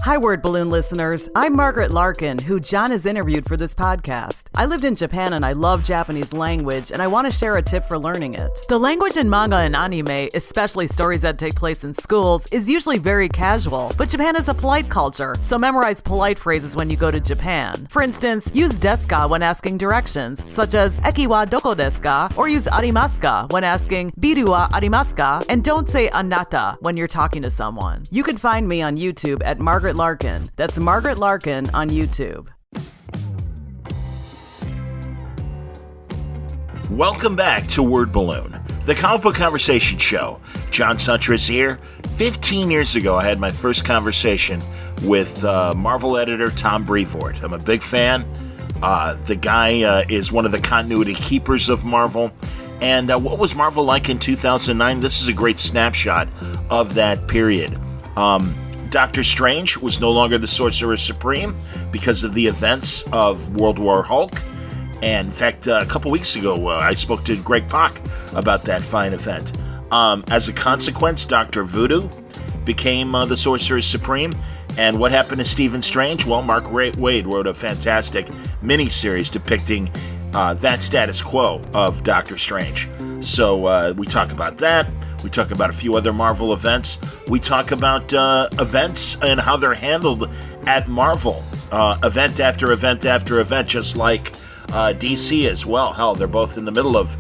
Hi, Word Balloon listeners. I'm Margaret Larkin, who John has interviewed for this podcast. I lived in Japan and I love Japanese language, and I want to share a tip for learning it. The language in manga and anime, especially stories that take place in schools, is usually very casual, but Japan has a polite culture, so memorize polite phrases when you go to Japan. For instance, use desu ka when asking directions, such as eki wa doko desu ka, or use arimasu ka when asking biru wa arimasu ka, and don't say anata when you're talking to someone. You can find me on YouTube at Margaret Larkin. That's Margaret Larkin on YouTube. Welcome back to Word Balloon, the comic book conversation show. John Suntress here. 15 years ago, I had my first conversation with Marvel editor Tom Brevoort. I'm a big fan. The guy is one of the continuity keepers of Marvel. And what was Marvel like in 2009? This is a great snapshot of that period. Doctor Strange was no longer the Sorcerer Supreme because of the events of World War Hulk. And in fact, a couple weeks ago, I spoke to Greg Pak about that fine event. As a consequence, Dr. Voodoo became the Sorcerer Supreme. And what happened to Stephen Strange? Well, Mark Waid wrote a fantastic miniseries depicting that status quo of Doctor Strange. So we talk about that. We talk about a few other Marvel events. We talk about events and how they're handled at Marvel. Event after event after event, just like DC as well. Hell, they're both in the middle of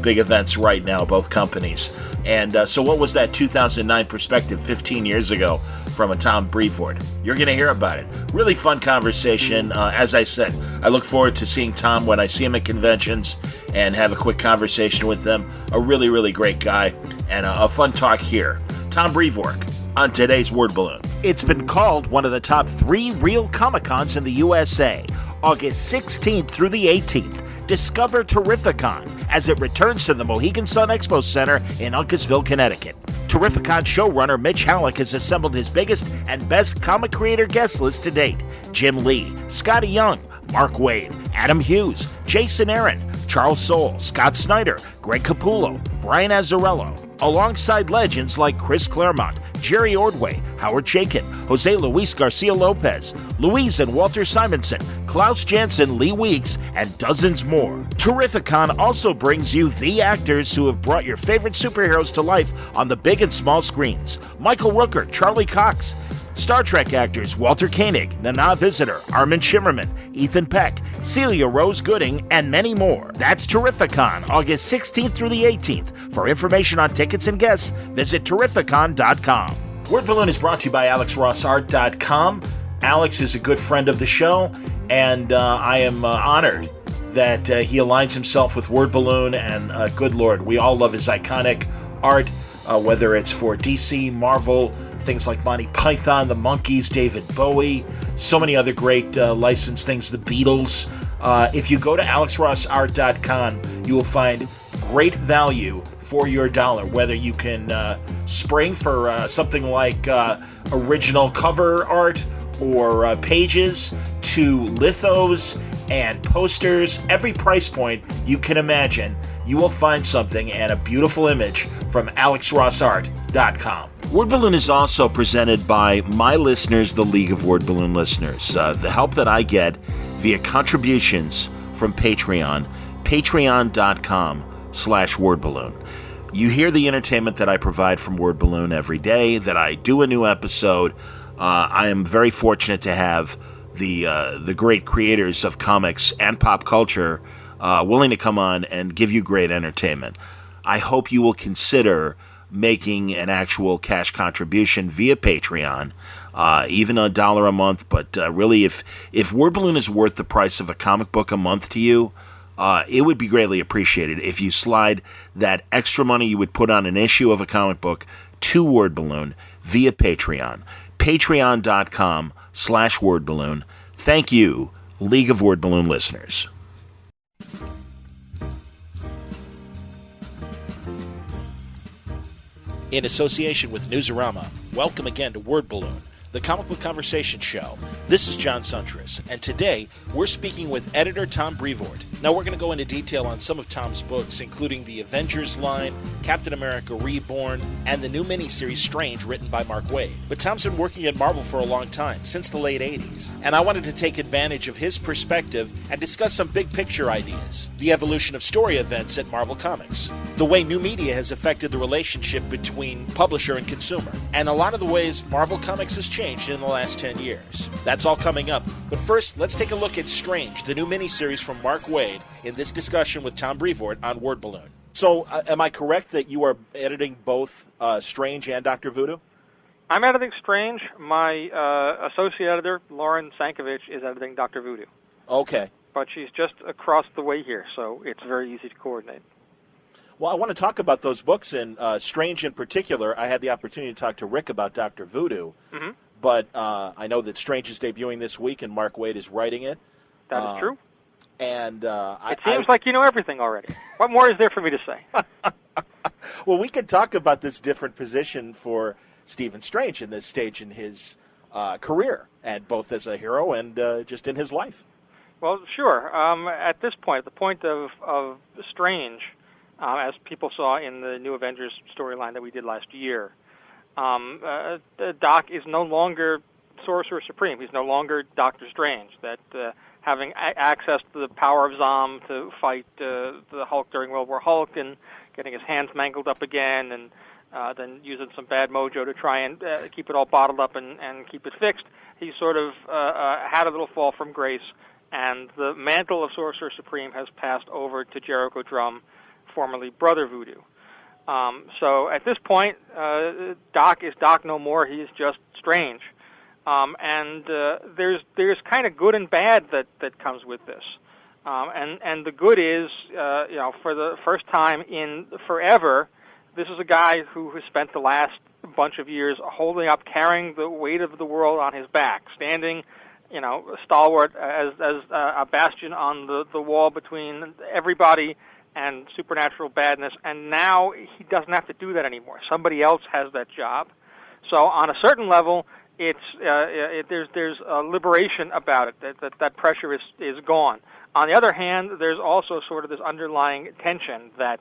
big events right now, both companies. And so what was that 2009 perspective 15 years ago from a Tom Brevoort? You're going to hear about it. Really fun conversation. As I said, I look forward to seeing Tom when I see him at conventions and have a quick conversation with them. A really, really great guy and a fun talk here. Tom Brevoort on today's Word Balloon. It's been called one of the top 3 real Comic-Cons in the USA. August 16th through the 18th. Discover Terrificon as it returns to the Mohegan Sun Expo Center in Uncasville, Connecticut. Terrificon showrunner Mitch Halleck has assembled his biggest and best comic creator guest list to date. Jim Lee, Scotty Young, Mark Waid, Adam Hughes, Jason Aaron, Charles Soule, Scott Snyder, Greg Capullo, Brian Azzarello, alongside legends like Chris Claremont, Jerry Ordway, Howard Chaykin, Jose Luis Garcia Lopez, Louise and Walter Simonson, Klaus Janson, Lee Weeks, and dozens more. Terrificon also brings you the actors who have brought your favorite superheroes to life on the big and small screens. Michael Rooker, Charlie Cox, Star Trek actors Walter Koenig, Nana Visitor, Armin Shimmerman, Ethan Peck, Celia Rose Gooding, and many more. That's Terrificon, August 16th through the 18th. For information on tickets and guests, visit Terrificon.com. Word Balloon is brought to you by AlexRossArt.com. Alex is a good friend of the show, and I am honored that he aligns himself with Word Balloon, and good Lord, we all love his iconic art, whether it's for DC, Marvel, things like Monty Python, the Monkees, David Bowie, so many other great licensed things, the Beatles. If you go to AlexRossArt.com, you will find great value for your dollar, whether you can spring for something like original cover art or pages to lithos and posters, every price point you can imagine, you will find something and a beautiful image from AlexRossArt.com. Word Balloon is also presented by my listeners, the League of Word Balloon listeners. The help that I get via contributions from Patreon, patreon.com/wordballoon. You hear the entertainment that I provide from Word Balloon every day, that I do a new episode. I am very fortunate to have the great creators of comics and pop culture willing to come on and give you great entertainment. I hope you will consider making an actual cash contribution via Patreon, even $1 a month. But really, if Word Balloon is worth the price of a comic book a month to you, it would be greatly appreciated if you slide that extra money you would put on an issue of a comic book to Word Balloon via Patreon. Patreon.com/wordballoon. Thank you, League of Word Balloon listeners. In association with Newsarama, welcome again to Word Balloon, the Comic Book Conversation Show. This is John Suntress, and today we're speaking with editor Tom Brevoort. Now we're going to go into detail on some of Tom's books, including the Avengers line, Captain America Reborn, and the new miniseries Strange, written by Mark Waid. But Tom's been working at Marvel for a long time, since the late 80s, and I wanted to take advantage of his perspective and discuss some big picture ideas, the evolution of story events at Marvel Comics, the way new media has affected the relationship between publisher and consumer, and a lot of the ways Marvel Comics has changed in the last 10 years. That's all coming up. But first, let's take a look at Strange, the new miniseries from Mark Waid, in this discussion with Tom Brevoort on Word Balloon. So, am I correct that you are editing both Strange and Dr. Voodoo? I'm editing Strange. My associate editor, Lauren Sankovich, is editing Dr. Voodoo. Okay. But she's just across the way here, so it's very easy to coordinate. Well, I want to talk about those books, and Strange in particular. I had the opportunity to talk to Rick about Dr. Voodoo, but I know that Strange is debuting this week, and Mark Waid is writing it. That is true. And it seems like you know everything already. What more is there for me to say? Well, we could talk about this different position for Stephen Strange in this stage in his career, and both as a hero and just in his life. Well, sure. At this point, the point of Strange, as people saw in the New Avengers storyline that we did last year, Doc is no longer Sorcerer Supreme. He's no longer Doctor Strange. That having access to the power of Zom to fight the Hulk during World War Hulk and getting his hands mangled up again and then using some bad mojo to try and keep it all bottled up and keep it fixed, he sort of had a little fall from grace, and the mantle of Sorcerer Supreme has passed over to Jericho Drum, formerly Brother Voodoo. So at this point, Doc is Doc no more. He is just Strange. And there's kind of good and bad that comes with this. And the good is, for the first time in forever, this is a guy who has spent the last bunch of years holding up, carrying the weight of the world on his back, standing, stalwart as a bastion on the wall between everybody and supernatural badness. And now he doesn't have to do that anymore. Somebody else has that job. So on a certain level, there's a liberation about it. That pressure is gone. On the other hand, there's also sort of this underlying tension that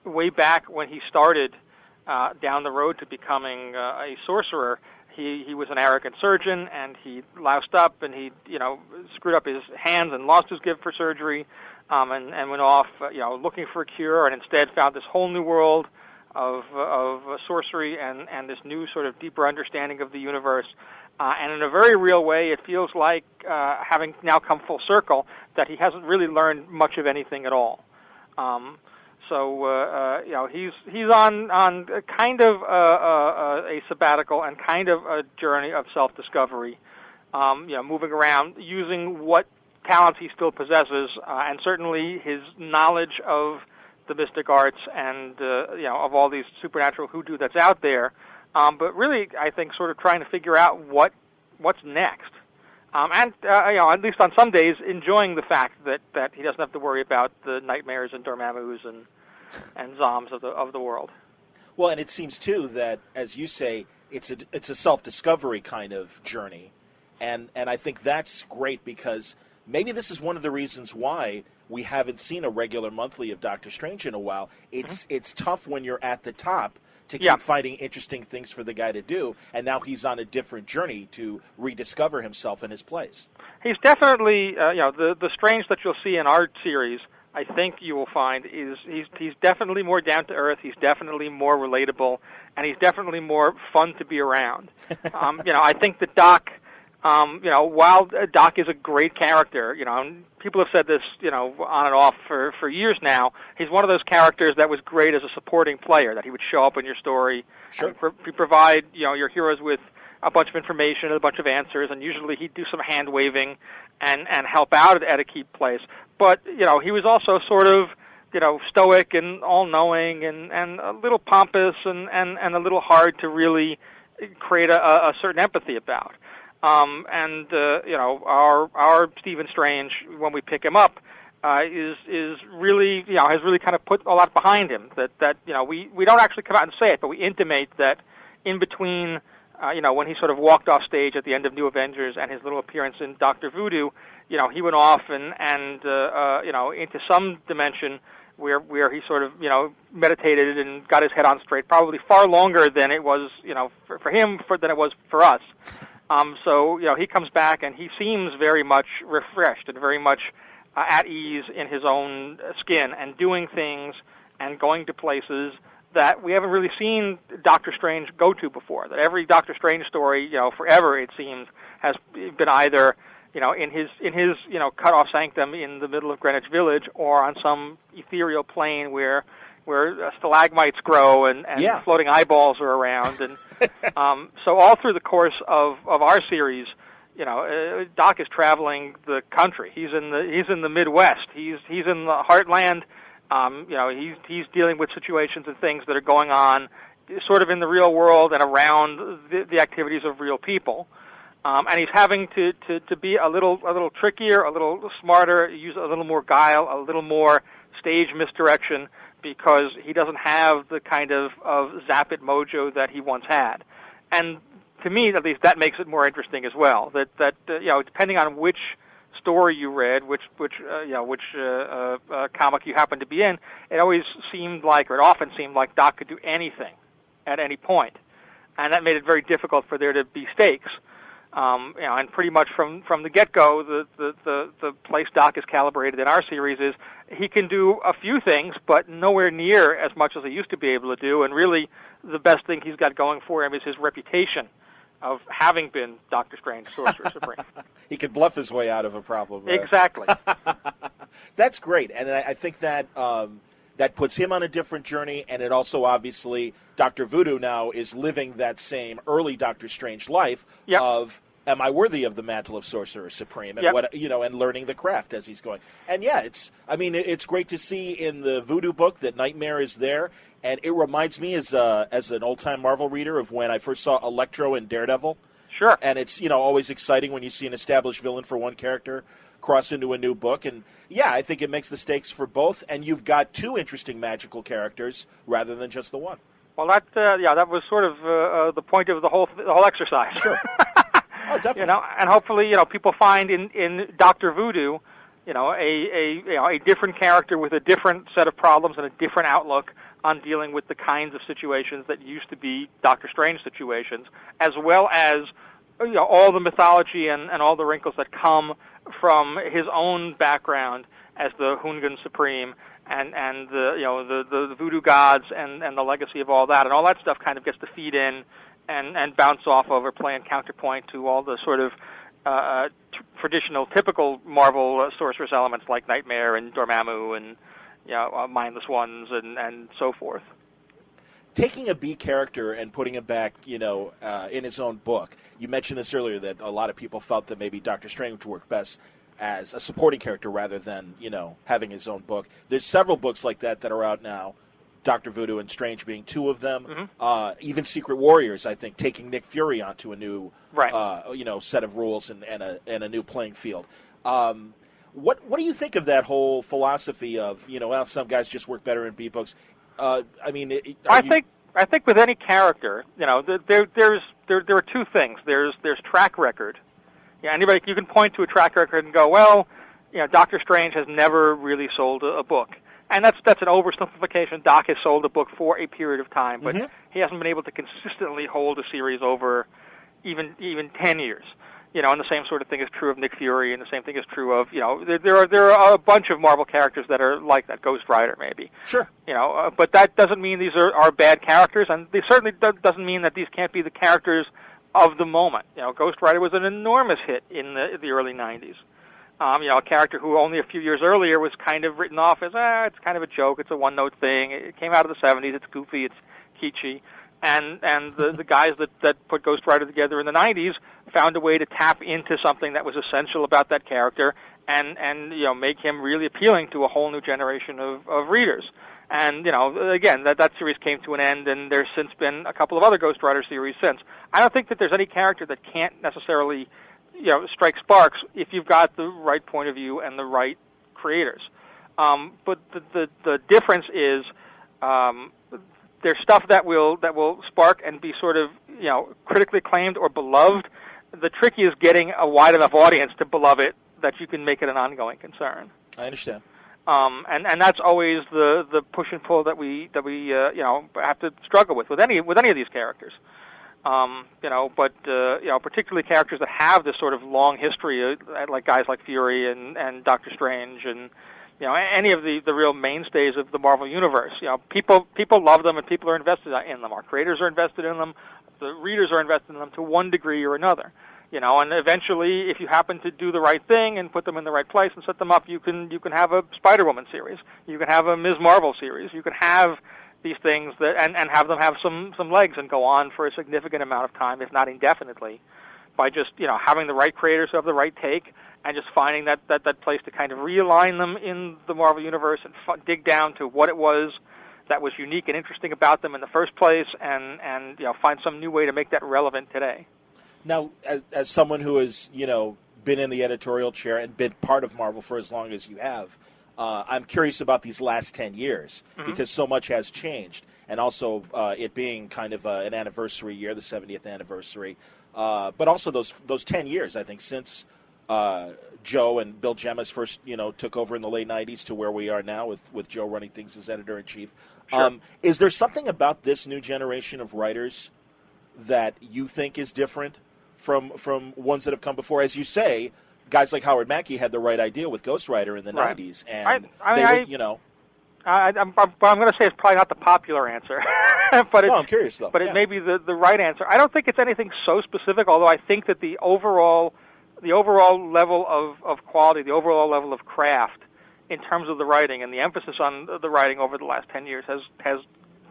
way back when he started down the road to becoming a sorcerer, he was an arrogant surgeon, and he loused up, and he screwed up his hands and lost his gift for surgery, and went off looking for a cure, and instead found this whole new world of sorcery and this new sort of deeper understanding of the universe. And in a very real way, it feels like, having now come full circle, that he hasn't really learned much of anything at all. So he's on kind of a sabbatical and kind of a journey of self-discovery, moving around, using what talents he still possesses, and certainly his knowledge of the mystic arts and of all these supernatural hoodoo that's out there, but really I think sort of trying to figure out what's next, and at least on some days enjoying the fact that he doesn't have to worry about the nightmares and Dormammu's and Zoms of the world. Well, and it seems too that, as you say, it's a self-discovery kind of journey, and I think that's great, because maybe this is one of the reasons why we haven't seen a regular monthly of Doctor Strange in a while. It's tough when you're at the top to keep finding interesting things for the guy to do, and now he's on a different journey to rediscover himself and his place. He's definitely, the Strange that you'll see in our series, I think you will find is he's definitely more down to earth. He's definitely more relatable, and he's definitely more fun to be around. I think that Doc. While Doc is a great character, and people have said this, on and off for years now, he's one of those characters that was great as a supporting player, that he would show up in your story, sure, and provide, your heroes with a bunch of information and a bunch of answers, and usually he'd do some hand-waving and help out at a key place. But, he was also sort of, stoic and all-knowing and a little pompous and a little hard to really create a certain empathy about. Our Stephen Strange, when we pick him up, is really, has really kind of put a lot behind him. That we don't actually come out and say it, but we intimate that in between when he sort of walked off stage at the end of New Avengers and his little appearance in Dr. Voodoo, he went off and into some dimension where he sort of, meditated and got his head on straight, probably far longer than it was, for him than it was for us. So he comes back and he seems very much refreshed and very much at ease in his own skin and doing things and going to places that we haven't really seen Doctor Strange go to before. That every Doctor Strange story, forever it seems, has been either, in his cut off sanctum in the middle of Greenwich Village or on some ethereal plane where stalagmites grow and floating eyeballs are around. And so all through the course of our series, Doc is traveling the country. He's in the Midwest. He's in the heartland. He's dealing with situations and things that are going on sort of in the real world and around the activities of real people. And he's having to be a little trickier, a little smarter, use a little more guile, a little more stage misdirection, because he doesn't have the kind of zap-it mojo that he once had. And to me, at least, that makes it more interesting as well. That depending on which story you read, which comic you happen to be in, it often seemed like Doc could do anything at any point, and that made it very difficult for there to be stakes. And pretty much from the get-go, the place Doc is calibrated in our series is he can do a few things, but nowhere near as much as he used to be able to do. And really, the best thing he's got going for him is his reputation of having been Doctor Strange, Sorcerer Supreme. He could bluff his way out of a problem. Exactly. That's great, and I think that that puts him on a different journey, and it also obviously Dr. Voodoo now is living that same early Doctor Strange life of, am I worthy of the mantle of Sorcerer Supreme, and and learning the craft as he's going. And it's great to see in the Voodoo book that Nightmare is there, and it reminds me as an old-time Marvel reader of when I first saw Electro and Daredevil. Sure. And it's always exciting when you see an established villain for one character cross into a new book, and I think it makes the stakes for both, and you've got two interesting magical characters rather than just the one. Well, that was sort of the point of the whole exercise. Sure. Oh, definitely. And hopefully, people find in Dr. Voodoo, a different character with a different set of problems and a different outlook on dealing with the kinds of situations that used to be Doctor Strange situations, as well as all the mythology and all the wrinkles that come from his own background as the Hungan Supreme and the voodoo gods and the legacy of all that, and all that stuff kind of gets to feed in and bounce off of or play in counterpoint to all the sort of traditional, typical Marvel sorceress elements like Nightmare and Dormammu and Mindless Ones and so forth. Taking a B character and putting him back, in his own book. You mentioned this earlier that a lot of people felt that maybe Doctor Strange would work best as a supporting character rather than, having his own book. There's several books like that are out now, Dr. Voodoo and Strange being two of them. Mm-hmm. Even Secret Warriors, I think, taking Nick Fury onto a new, set of rules and a new playing field. What do you think of that whole philosophy of, some guys just work better in B books? I think with any character, there are two things. There's track record. Anybody, you can point to a track record and go, well, Doctor Strange has never really sold a book, and that's an oversimplification. Doc has sold a book for a period of time, but he hasn't been able to consistently hold a series over even 10 years. And the same sort of thing is true of Nick Fury, and the same thing is true of, there are a bunch of Marvel characters that are like that. Ghost Rider, maybe. Sure. But that doesn't mean these are bad characters, and they certainly doesn't mean that these can't be the characters of the moment. Ghost Rider was an enormous hit in the early 90s. A character who only a few years earlier was kind of written off as, it's kind of a joke, it's a one-note thing. It came out of the 70s, it's goofy, it's kitschy. And the guys that put Ghost Rider together in the 90s found a way to tap into something that was essential about that character and make him really appealing to a whole new generation of readers. And, again, that series came to an end, and there's since been a couple of other Ghost Rider series since. I don't think that there's any character that can't necessarily, strike sparks if you've got the right point of view and the right creators. But the difference is there's stuff that will spark and be sort of critically acclaimed or beloved. The trick is getting a wide enough audience to beloved it that you can make it an ongoing concern. I understand. And that's always the push and pull that we have to struggle with any of these characters. But particularly characters that have this sort of long history, like guys like Fury and Doctor Strange, and any of the real mainstays of the Marvel universe. People love them, and people are invested in them. Our creators are invested in them. The readers are invested in them to one degree or another. And eventually, if you happen to do the right thing and put them in the right place and set them up, you can have a Spider-Woman series. You can have a Ms. Marvel series. You can have these things that and have them have some legs and go on for a significant amount of time, if not indefinitely, by just having the right creators who have the right take and just finding that place to kind of realign them in the Marvel universe and dig down to what it was that was unique and interesting about them in the first place, and find some new way to make that relevant today. Now, as someone who has been in the editorial chair and been part of Marvel for as long as you have, I'm curious about these last 10 years because so much has changed, and also it being kind of an anniversary year, the 70th anniversary, but also those 10 years, I think, since Joe and Bill Jemas first took over in the late 90s to where we are now with Joe running things as editor-in-chief. Sure. Is there something about this new generation of writers that you think is different from ones that have come before? As you say, guys like Howard Mackey had the right idea with Ghost Rider in the 90s, and I'm going to say it's probably not the popular answer, but I'm curious though. But it may be the right answer. I don't think it's anything so specific, although I think that the overall level of quality, the overall level of craft in terms of the writing and the emphasis on the writing over the last 10 years has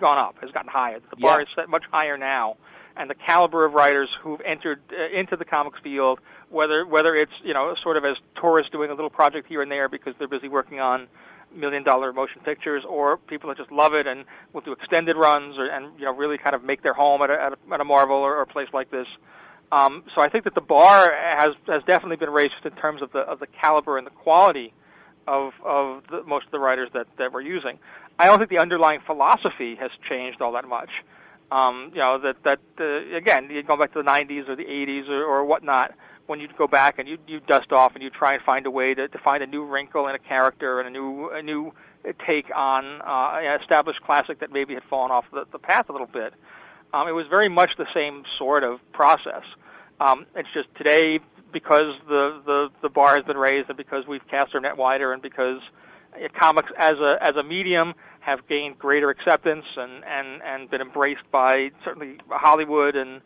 gone up, has gotten higher. The bar is set much higher now. And the caliber of writers who've entered into the comics field, whether it's sort of as tourists doing a little project here and there because they're busy working on $1 million motion pictures, or people that just love it and will do extended runs and really kind of make their home at a Marvel or a place like this. So I think that the bar has definitely been raised in terms of the caliber and the quality of most of the writers that we're using. I don't think the underlying philosophy has changed all that much. Again, you go back to the 90s or the 80s or whatnot, when you go back and you dust off and you try and find a way to find a new wrinkle in a character and a new take on an established classic that maybe had fallen off the path a little bit. It was very much the same sort of process. It's just today, because the bar has been raised and because we've cast our net wider and because comics as a medium have gained greater acceptance and been embraced by certainly Hollywood and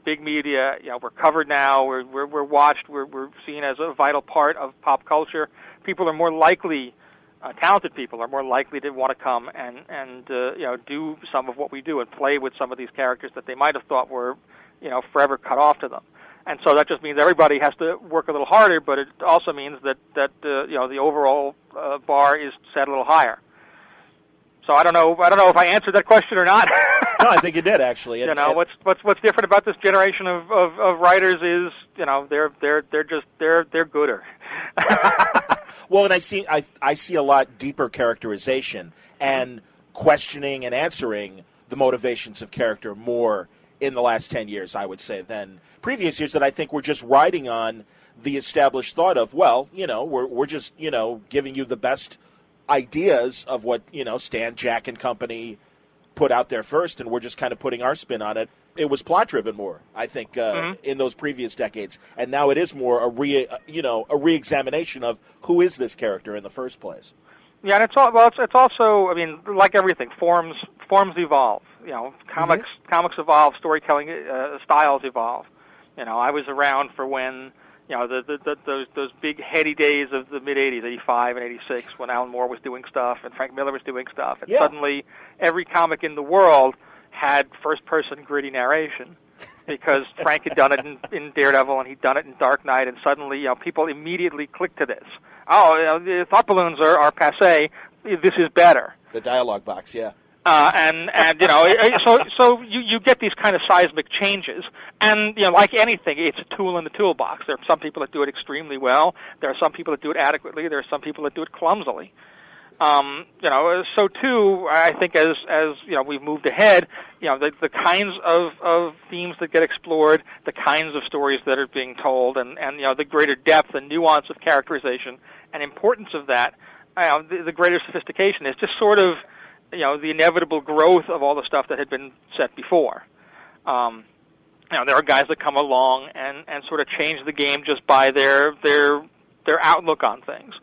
big media. We're covered now. We're watched. We're seen as a vital part of pop culture. People are more likely, talented people are more likely to want to come and do some of what we do and play with some of these characters that they might have thought were forever cut off to them. And so that just means everybody has to work a little harder, but it also means that the overall bar is set a little higher. So I don't know if I answered that question or not. No, I think you did actually. What's different about this generation of writers is they're gooder. Well, and I see a lot deeper characterization and questioning and answering the motivations of character more in the last 10 years, I would say, than previous years that I think we're just riding on the established thought of, we're just, giving you the best ideas of what, Stan, Jack, and company put out there first, and we're just kind of putting our spin on it. It was plot-driven more, I think, in those previous decades, and now it is more a re-examination of who is this character in the first place. Yeah, and it's also, I mean, like everything, forms evolve. Comics evolve, storytelling styles evolve. I was around for when those big heady days of the mid '80s, '85 and '86, when Alan Moore was doing stuff and Frank Miller was doing stuff, and suddenly every comic in the world had first-person gritty narration because Frank had done it in Daredevil and he'd done it in Dark Knight, and suddenly people immediately clicked to this. The thought balloons are passé. This is better. The dialogue box, yeah. So you get these kind of seismic changes, and like anything, it's a tool in the toolbox. There are some people that do it extremely well. There are some people that do it adequately. There are some people that do it clumsily. So too, I think as we've moved ahead, the kinds of themes that get explored, the kinds of stories that are being told, and the greater depth and nuance of characterization and importance of that, the greater sophistication is just sort of, the inevitable growth of all the stuff that had been set before. There are guys that come along and sort of change the game just by their outlook on things.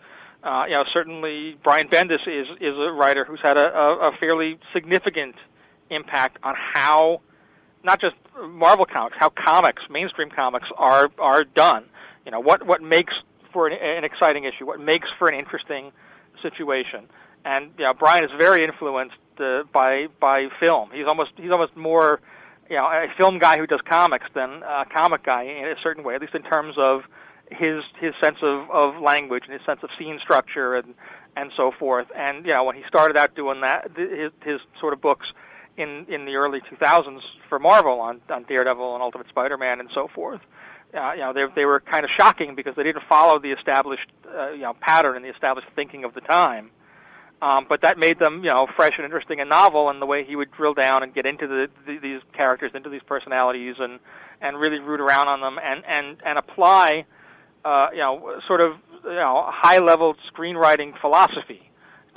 Certainly Brian Bendis is a writer who's had a fairly significant impact on how, not just Marvel comics, how comics, mainstream comics are done. What makes for an exciting issue, what makes for an interesting situation. And Brian is very influenced by film. He's almost more a film guy who does comics than a comic guy in a certain way, at least in terms of his sense of language and his sense of scene structure and so forth. And when he started out doing that, his sort of books in the early 2000s for Marvel on Daredevil and Ultimate Spider-Man and so forth, they were kind of shocking because they didn't follow the established pattern and the established thinking of the time. But that made them, fresh and interesting and novel in the way he would drill down and get into these characters, into these personalities, and really root around on them and apply, sort of, high-level screenwriting philosophy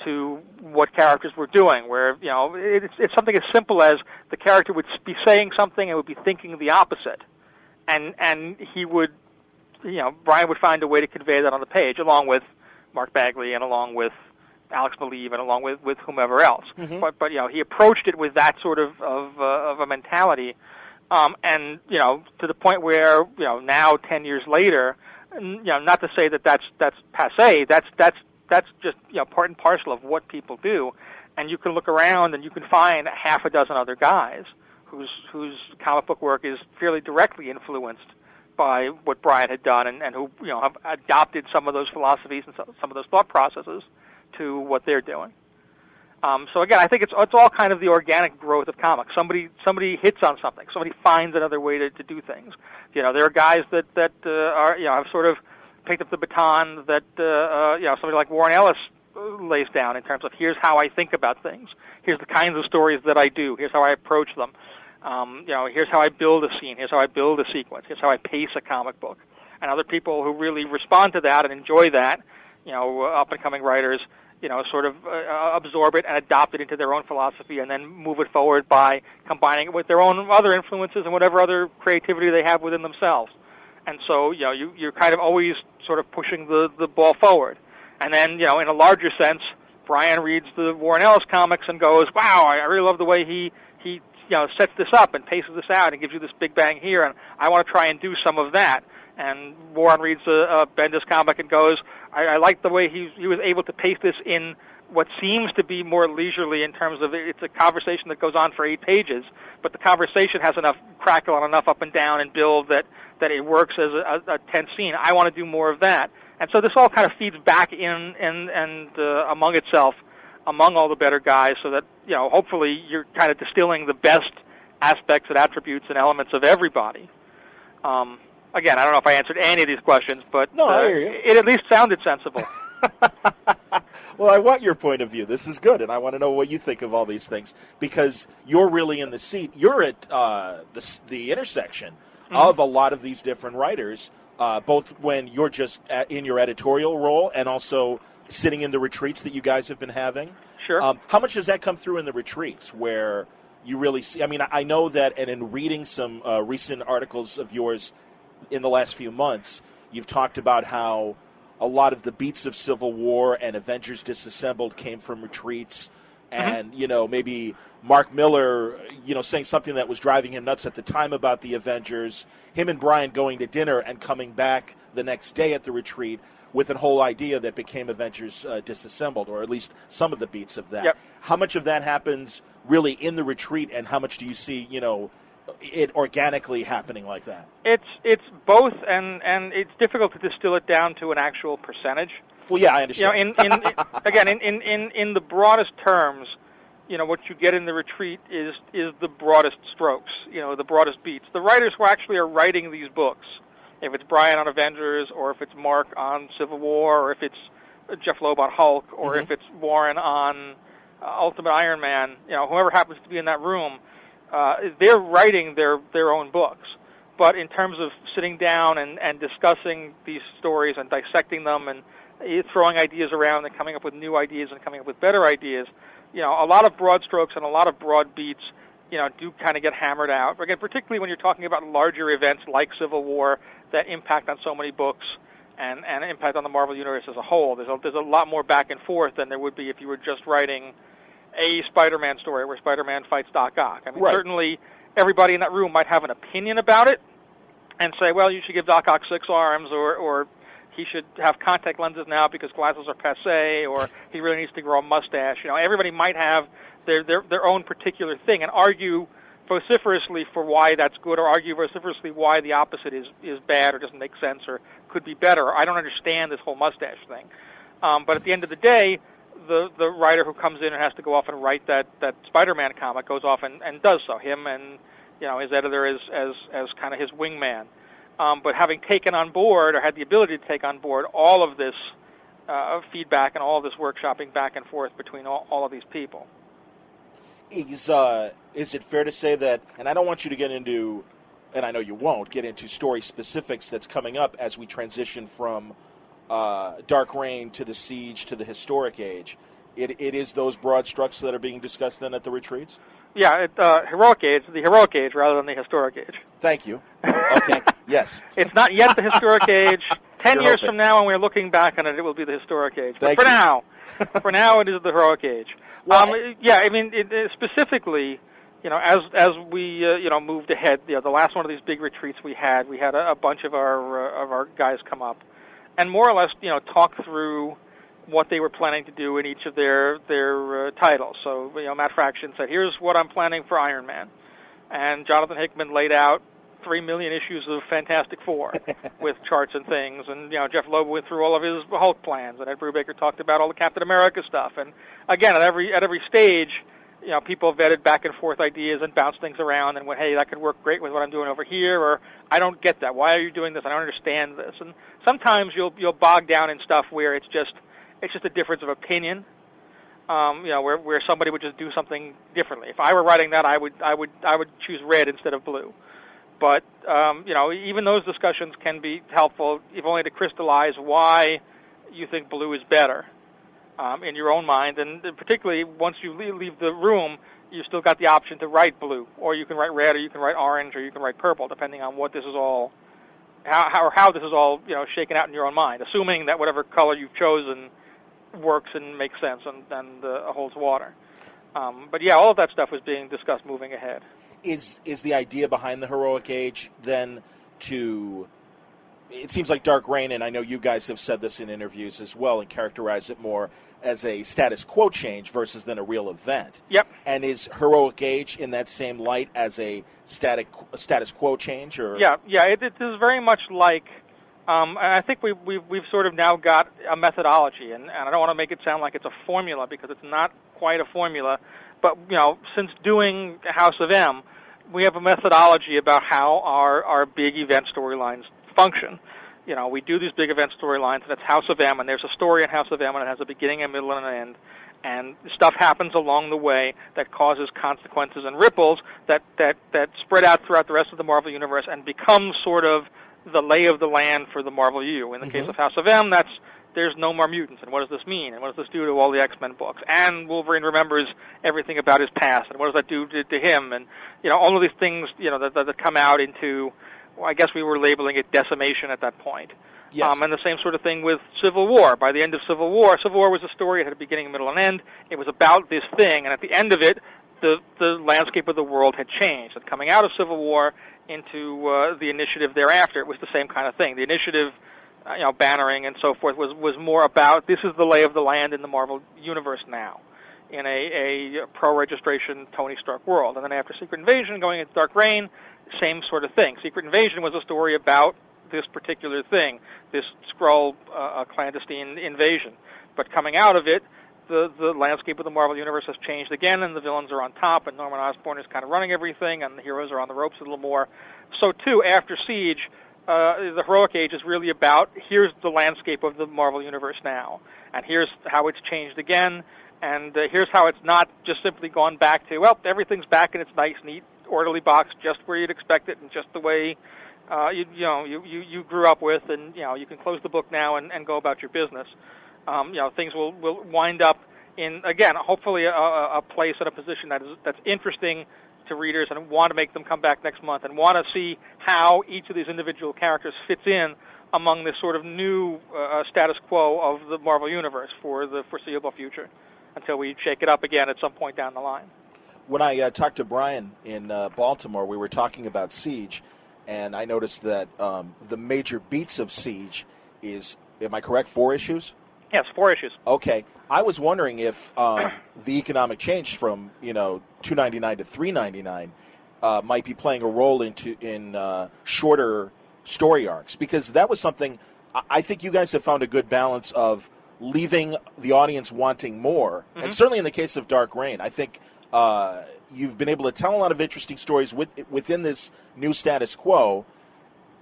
to what characters were doing. Where it's something as simple as the character would be saying something and would be thinking the opposite, and he would, Brian would find a way to convey that on the page, along with Mark Bagley and along with Alex Maleev and along with whomever else. Mm-hmm. But he approached it with that sort of a mentality, and to the point where now 10 years later, not to say that that's passé. That's just part and parcel of what people do, and you can look around and you can find half a dozen other guys whose comic book work is fairly directly influenced by what Brian had done, and who have adopted some of those philosophies and some of those thought processes to what they're doing. So again, I think it's all kind of the organic growth of comics. Somebody hits on something. Somebody finds another way to do things. There are guys that are have sort of picked up the baton that somebody like Warren Ellis lays down in terms of here's how I think about things. Here's the kinds of stories that I do. Here's how I approach them. Here's how I build a scene. Here's how I build a sequence. Here's how I pace a comic book. And other people who really respond to that and enjoy that, up and coming writers, sort of absorb it and adopt it into their own philosophy and then move it forward by combining it with their own other influences and whatever other creativity they have within themselves. And so, you're kind of always sort of pushing the ball forward. And then, in a larger sense, Brian reads the Warren Ellis comics and goes, wow, I really love the way he sets this up and paces this out and gives you this big bang here, and I want to try and do some of that. And Warren reads a Bendis comic and goes, I like the way he was able to pace this in what seems to be more leisurely in terms of it's a conversation that goes on for 8 pages, but the conversation has enough crackle and enough up and down and build that it works as a tense scene. I want to do more of that. And so this all kind of feeds back in and among itself, among all the better guys, so that, hopefully you're kind of distilling the best aspects and attributes and elements of everybody. Again, I don't know if I answered any of these questions, but no, I hear you. It at least sounded sensible. Well, I want your point of view. This is good, and I want to know what you think of all these things, because you're really in the seat. You're at the intersection of a lot of these different writers, both when you're just in your editorial role and also sitting in the retreats that you guys have been having. Sure. How much does that come through in the retreats where you really see? I mean, I know that, and in reading some recent articles of yours in the last few months, you've talked about how a lot of the beats of Civil War and Avengers Disassembled came from retreats, and, maybe Mark Miller, saying something that was driving him nuts at the time about the Avengers, him and Brian going to dinner and coming back the next day at the retreat with a whole idea that became Avengers Disassembled, or at least some of the beats of that. Yep. How much of that happens really in the retreat, and how much do you see, it organically happening like that? It's both, and it's difficult to distill it down to an actual percentage. Well, yeah, I understand. In the broadest terms, what you get in the retreat is the broadest strokes, the broadest beats. The writers who actually are writing these books, if it's Brian on Avengers, or if it's Mark on Civil War, or if it's Jeff Loeb on Hulk, or if it's Warren on Ultimate Iron Man, whoever happens to be in that room, they're writing their own books. But in terms of sitting down and discussing these stories and dissecting them and throwing ideas around and coming up with new ideas and coming up with better ideas, a lot of broad strokes and a lot of broad beats, do kind of get hammered out. Again, particularly when you're talking about larger events like Civil War that impact on so many books and impact on the Marvel Universe as a whole. There's a lot more back and forth than there would be if you were just writing a Spider-Man story where Spider-Man fights Doc Ock. I mean, certainly everybody in that room might have an opinion about it and say, well, you should give Doc Ock 6 arms, or he should have contact lenses now because glasses are passé, or he really needs to grow a mustache. Everybody might have their own particular thing and argue vociferously for why that's good, or argue vociferously why the opposite is bad or doesn't make sense or could be better. I don't understand this whole mustache thing. But at the end of the day, the writer who comes in and has to go off and write that Spider-Man comic goes off and does so. Him and his editor as kind of his wingman. But having taken on board, or had the ability to take on board, all of this feedback and all of this workshopping back and forth between all of these people. Is it fair to say that, and I don't want you to get into, and I know you won't, get into story specifics that's coming up as we transition from Dark Reign to the Siege to the Historic Age, it is those broad strokes that are being discussed then at the retreats? Yeah, the Heroic Age rather than the Historic Age. Thank you. Okay, yes. It's not yet the Historic Age. 10 years from now, when we're looking back on it, it will be the Historic Age. But for now, it is the Heroic Age. Specifically, as we moved ahead, the last one of these big retreats we had a bunch of our guys come up, and more or less, talk through what they were planning to do in each of their titles. So, Matt Fraction said, here's what I'm planning for Iron Man. And Jonathan Hickman laid out 3 million issues of Fantastic Four with charts and things. And, Jeff Loeb went through all of his Hulk plans. And Ed Brubaker talked about all the Captain America stuff. And, again, at every stage, people vetted back and forth ideas and bounced things around and went, hey, that could work great with what I'm doing over here, or I don't get that. Why are you doing this? I don't understand this. And sometimes you'll bog down in stuff where it's just a difference of opinion, where somebody would just do something differently. If I were writing that, I would choose red instead of blue. But even those discussions can be helpful, if only to crystallize why you think blue is better in your own mind. And particularly once you leave the room, you still got the option to write blue, or you can write red, or you can write orange, or you can write purple, depending on what this is all, how this is all shaken out in your own mind. Assuming that whatever color you've chosen works and makes sense and holds water. But yeah, all of that stuff was being discussed moving ahead. Is the idea behind the Heroic Age then to, it seems like Dark Reign, and I know you guys have said this in interviews as well and characterized it more as a status quo change versus than a real event. Yep. And is Heroic Age in that same light as a status quo change? Or? Yeah, it is very much like, and I think we've sort of now got a methodology, and I don't want to make it sound like it's a formula because it's not quite a formula, but since doing House of M, we have a methodology about how our big event storylines function. We do these big event storylines, and it's House of M, and there's a story in House of M, and it has a beginning, a middle, and an end, and stuff happens along the way that causes consequences and ripples that spread out throughout the rest of the Marvel Universe and become sort of the lay of the land for the Marvel U. In the case of House of M, there's no more mutants, and what does this mean, and what does this do to all the X-Men books? And Wolverine remembers everything about his past, and what does that do to him? And, all of these things, that come out into, well, I guess we were labeling it decimation at that point. Yes. And the same sort of thing with Civil War. By the end of Civil War was a story. It had a beginning, middle, and end. It was about this thing, and at the end of it, the landscape of the world had changed. And coming out of Civil War into the Initiative thereafter, it was the same kind of thing. The Initiative, bannering and so forth, was more about this is the lay of the land in the Marvel Universe now, in a pro-registration Tony Stark world. And then after Secret Invasion, going into Dark Reign, same sort of thing. Secret Invasion was a story about this particular thing, this Skrull clandestine invasion. But coming out of it, the landscape of the Marvel Universe has changed again, and the villains are on top, and Norman Osborn is kind of running everything, and the heroes are on the ropes a little more. So, too, after Siege, the Heroic Age is really about, here's the landscape of the Marvel Universe now, and here's how it's changed again, and here's how it's not just simply gone back to, well, everything's back in its nice, neat, orderly box, just where you'd expect it, and just the way you grew up with, and you can close the book now and go about your business. Things will wind up in, again, hopefully a place and a position that's interesting to readers, and want to make them come back next month and want to see how each of these individual characters fits in among this sort of new status quo of the Marvel Universe for the foreseeable future, until we shake it up again at some point down the line. When I talked to Brian in Baltimore, we were talking about Siege, and I noticed that the major beats of Siege is, am I correct, 4 issues? Yes, 4 issues. Okay. I was wondering if the economic change from $2.99 to $3.99 might be playing a role in shorter story arcs, because that was something I think you guys have found a good balance of leaving the audience wanting more, and certainly in the case of Dark Reign, I think you've been able to tell a lot of interesting stories within this new status quo,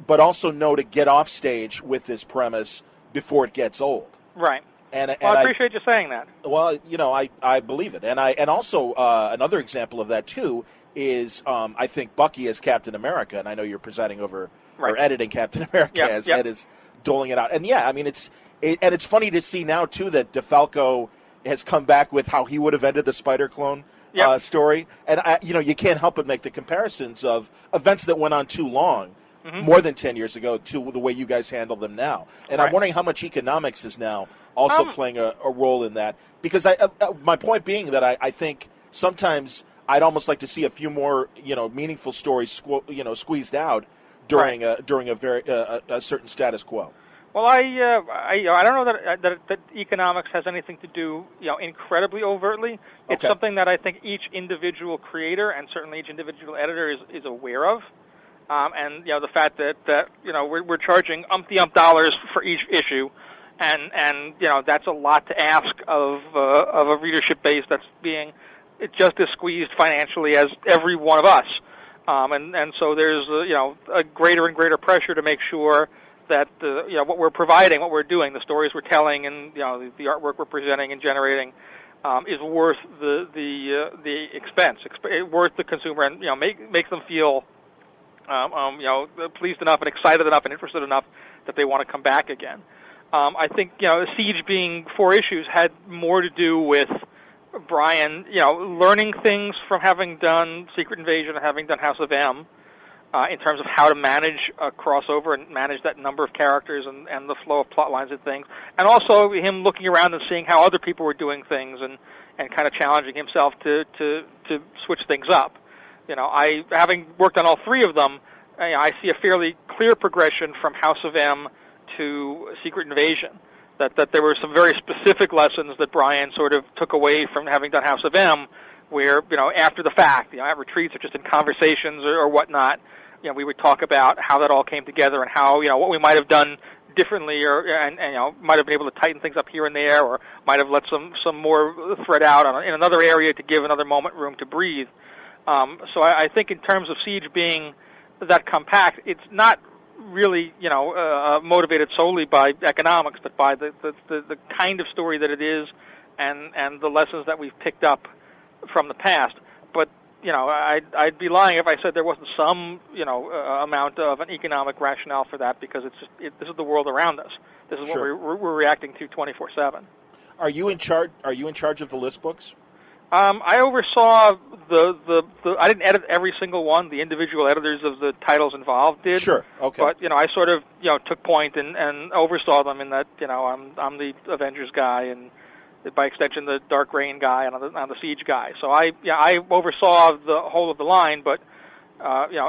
but also know to get off stage with this premise before it gets old. Right. And I appreciate you saying that. Well, I believe it, and also another example of that too is I think Bucky as Captain America, and I know you're presiding over or editing Captain America as Ed is doling it out, and I mean it's funny to see now too that DeFalco has come back with how he would have ended the Spider Clone story, and you can't help but make the comparisons of events that went on too long. More than 10 years ago to the way you guys handle them now. And I'm wondering how much economics is now also playing a role in that. Because my point being that I think sometimes I'd almost like to see a few more meaningful stories squeezed out during a certain status quo. Well, I don't know that economics has anything to do incredibly overtly. It's something that I think each individual creator and certainly each individual editor is aware of. And the fact that we're charging umpty-ump dollars for each issue, and that's a lot to ask of a readership base that's being just as squeezed financially as every one of us, and so there's a greater and greater pressure to make sure that what we're providing, what we're doing, the stories we're telling, and the artwork we're presenting and generating is worth the expense, worth the consumer, and make them feel pleased enough and excited enough and interested enough that they want to come back again. I think Siege being 4 issues had more to do with Brian, learning things from having done Secret Invasion and having done House of M, in terms of how to manage a crossover and manage that number of characters and the flow of plot lines and things, and also him looking around and seeing how other people were doing things and kind of challenging himself to switch things up. I, having worked on all 3 of them, I see a fairly clear progression from House of M to Secret Invasion. That there were some very specific lessons that Brian sort of took away from having done House of M, where after the fact, at retreats or just in conversations or whatnot, we would talk about how that all came together and how what we might have done differently, or might have been able to tighten things up here and there, or might have let some more thread out in another area to give another moment room to breathe. So I think in terms of Siege being that compact, it's not really motivated solely by economics, but by the kind of story that it is and the lessons that we've picked up from the past. But I'd be lying if I said there wasn't some amount of an economic rationale for that, because this is the world around us. This is what we're reacting to 24/7. Are you in charge of the list books? I oversaw the I didn't edit every single one. The individual editors of the titles involved did. Sure. Okay. But I sort of took point and oversaw them in that I'm the Avengers guy, and by extension the Dark Reign guy, and I'm the Siege guy. So I oversaw the whole of the line, but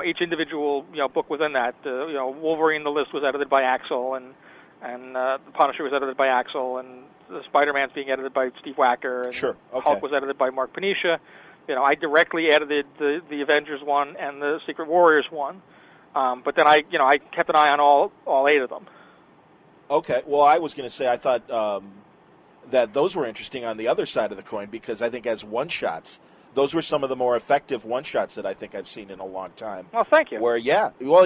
each individual book within that. Wolverine, the list was edited by Axel, and the Punisher was edited by Axel, and the Spider-Man's being edited by Steve Wacker, and Hulk was edited by Mark Panisha. I directly edited the Avengers one and the Secret Warriors one, but then I kept an eye on all 8 of them. Okay. Well, I was going to say I thought that those were interesting on the other side of the coin, because I think as one-shots, those were some of the more effective one-shots that I think I've seen in a long time. Well, thank you. Where, yeah, well,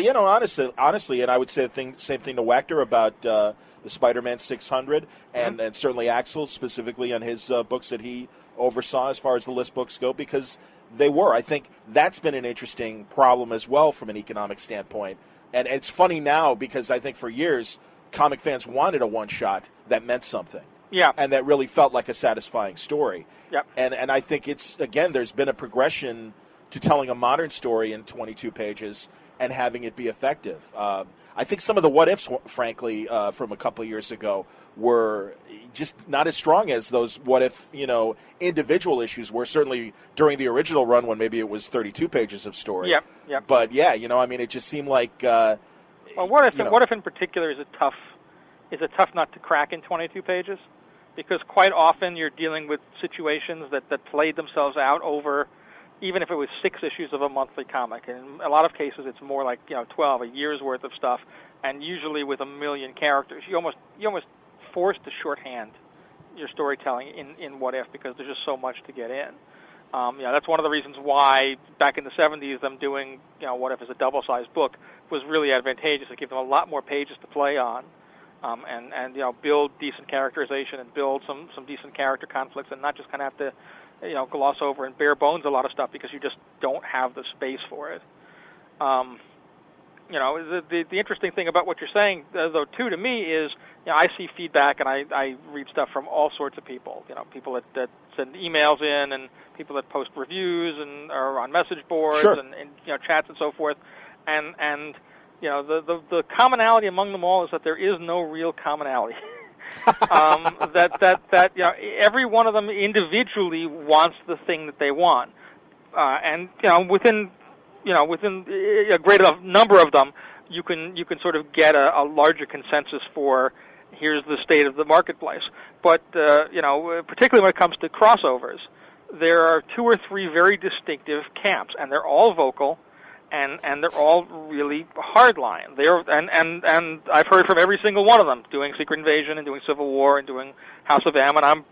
honestly, and I would say same thing to Wachter about the Spider-Man 600, and certainly Axel specifically on his books that he oversaw as far as the list books go, because they were. I think that's been an interesting problem as well from an economic standpoint. And it's funny now because I think for years comic fans wanted a one-shot that meant something. Yeah. And that really felt like a satisfying story. Yep. And I think it's, again, there's been a progression to telling a modern story in 22 pages and having it be effective. I think some of the what-ifs, frankly, from a couple of years ago were just not as strong as those what-if, individual issues were, certainly during the original run when maybe it was 32 pages of story. Yep. But, yeah, it just seemed like... well, what if in particular is a tough nut to crack in 22 pages? Because quite often you're dealing with situations that played themselves out over, even if it was 6 issues of a monthly comic. And in a lot of cases it's more like 12, a year's worth of stuff, and usually with 1 million characters. You almost forced to shorthand your storytelling in What If because there's just so much to get in. That's one of the reasons why back in the 70s them doing What If as a double-sized book was really advantageous. It gave them a lot more pages to play on. And build decent characterization and build some decent character conflicts, and not just kind of have to gloss over and bare bones a lot of stuff because you just don't have the space for it. The interesting thing about what you're saying, though, too, to me is I see feedback and I read stuff from all sorts of people. People that send emails in, and people that post reviews and are on message boards sure. and chats and so forth, and the commonality among them all is that there is no real commonality. That every one of them individually wants the thing that they want, and within a great enough number of them, you can sort of get a larger consensus for here's the state of the marketplace. But particularly when it comes to crossovers, there are 2 or 3 very distinctive camps, and they're all vocal. And they're all really hardline. And I've heard from every single one of them doing Secret Invasion and doing Civil War and doing House of M, and I'm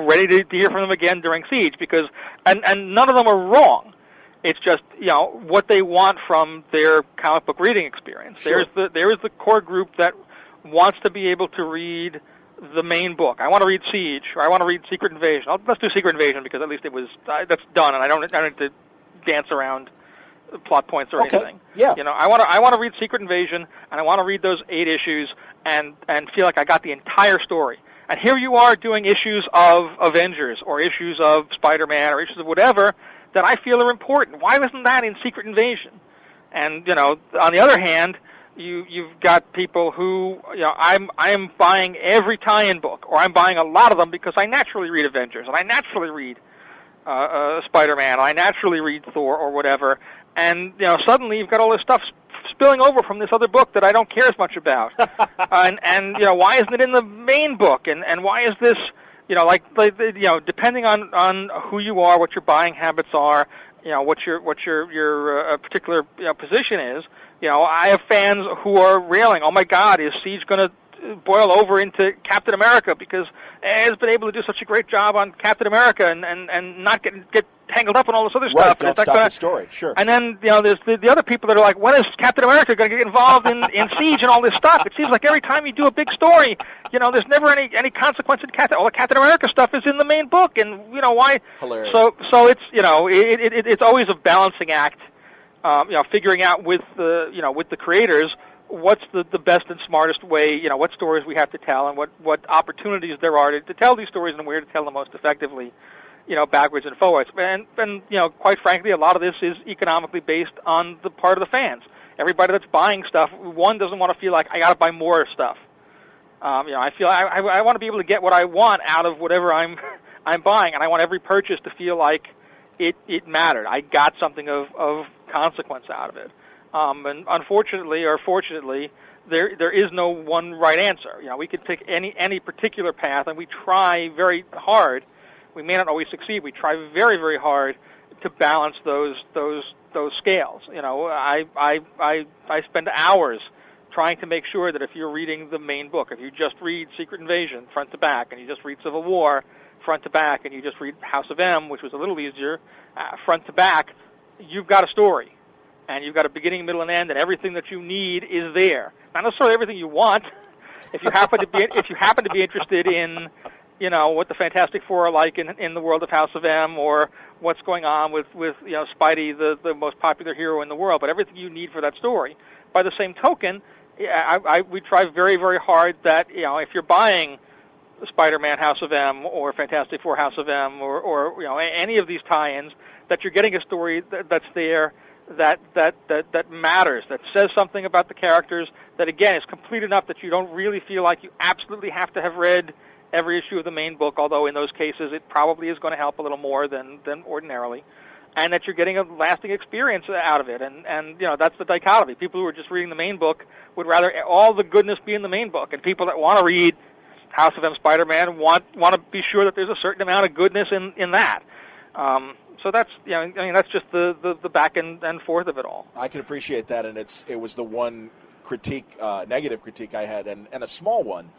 ready to hear from them again during Siege because and none of them are wrong. It's just what they want from their comic book reading experience. Sure. There is the core group that wants to be able to read the main book. I want to read Siege, or I want to read Secret Invasion. Let's do Secret Invasion because at least it was that's done, and I don't need to dance around plot points or anything. Yeah. I want to read Secret Invasion, and I want to read those 8 issues and feel like I got the entire story. And here you are doing issues of Avengers or issues of Spider-Man or issues of whatever that I feel are important. Why wasn't that in Secret Invasion? And on the other hand, you've got people who I'm buying every tie-in book, or I'm buying a lot of them because I naturally read Avengers and I naturally read Spider-Man, I naturally read Thor or whatever, and suddenly you've got all this stuff spilling over from this other book that I don't care as much about, and why isn't it in the main book, and why is this depending on who you are, what your buying habits are, what your particular position is. I have fans who are railing, oh my God, is Siege going to boil over into Captain America because has been able to do such a great job on Captain America and not get tangled up in all this other right, stuff. Don't stop the story, sure. And then there's the other people that are like, when is Captain America going to get involved in Siege and all this stuff? It seems like every time you do a big story, there's never any consequence in Captain. All the Captain America stuff is in the main book, and why? Hilarious. So it's it's always a balancing act. Figuring out with the creators what's the best and smartest way, what stories we have to tell and what opportunities there are to tell these stories and where to tell them most effectively, backwards and forwards. And quite frankly, a lot of this is economically based on the part of the fans. Everybody that's buying stuff, one doesn't want to feel like I got to buy more stuff. I feel I want to be able to get what I want out of whatever I'm buying, and I want every purchase to feel like it mattered. I got something of consequence out of it. And unfortunately or fortunately, there is no one right answer. We could pick any particular path, and we try very hard. We may not always succeed. We try very, very hard to balance those scales. I spend hours trying to make sure that if you're reading the main book, if you just read Secret Invasion front to back, and you just read Civil War front to back, and you just read House of M, which was a little easier, front to back, you've got a story. And you've got a beginning, middle, and end, and everything that you need is there. Not necessarily everything you want. If you happen to be interested in, what the Fantastic Four are like in the world of House of M, or what's going on with Spidey, the most popular hero in the world, but everything you need for that story. By the same token, we try very, very hard that if you're buying Spider-Man House of M or Fantastic Four House of M or any of these tie-ins, that you're getting a story that's there. That matters, that says something about the characters, that again is complete enough that you don't really feel like you absolutely have to have read every issue of the main book, although in those cases it probably is going to help a little more than ordinarily, and that you're getting a lasting experience out of it. And that's the dichotomy. People who are just reading the main book would rather all the goodness be in the main book, and people that want to read House of M Spider-Man want to be sure that there's a certain amount of goodness in that. So that's that's just the back and forth of it all. I can appreciate that, and it was the one negative critique I had, and a small one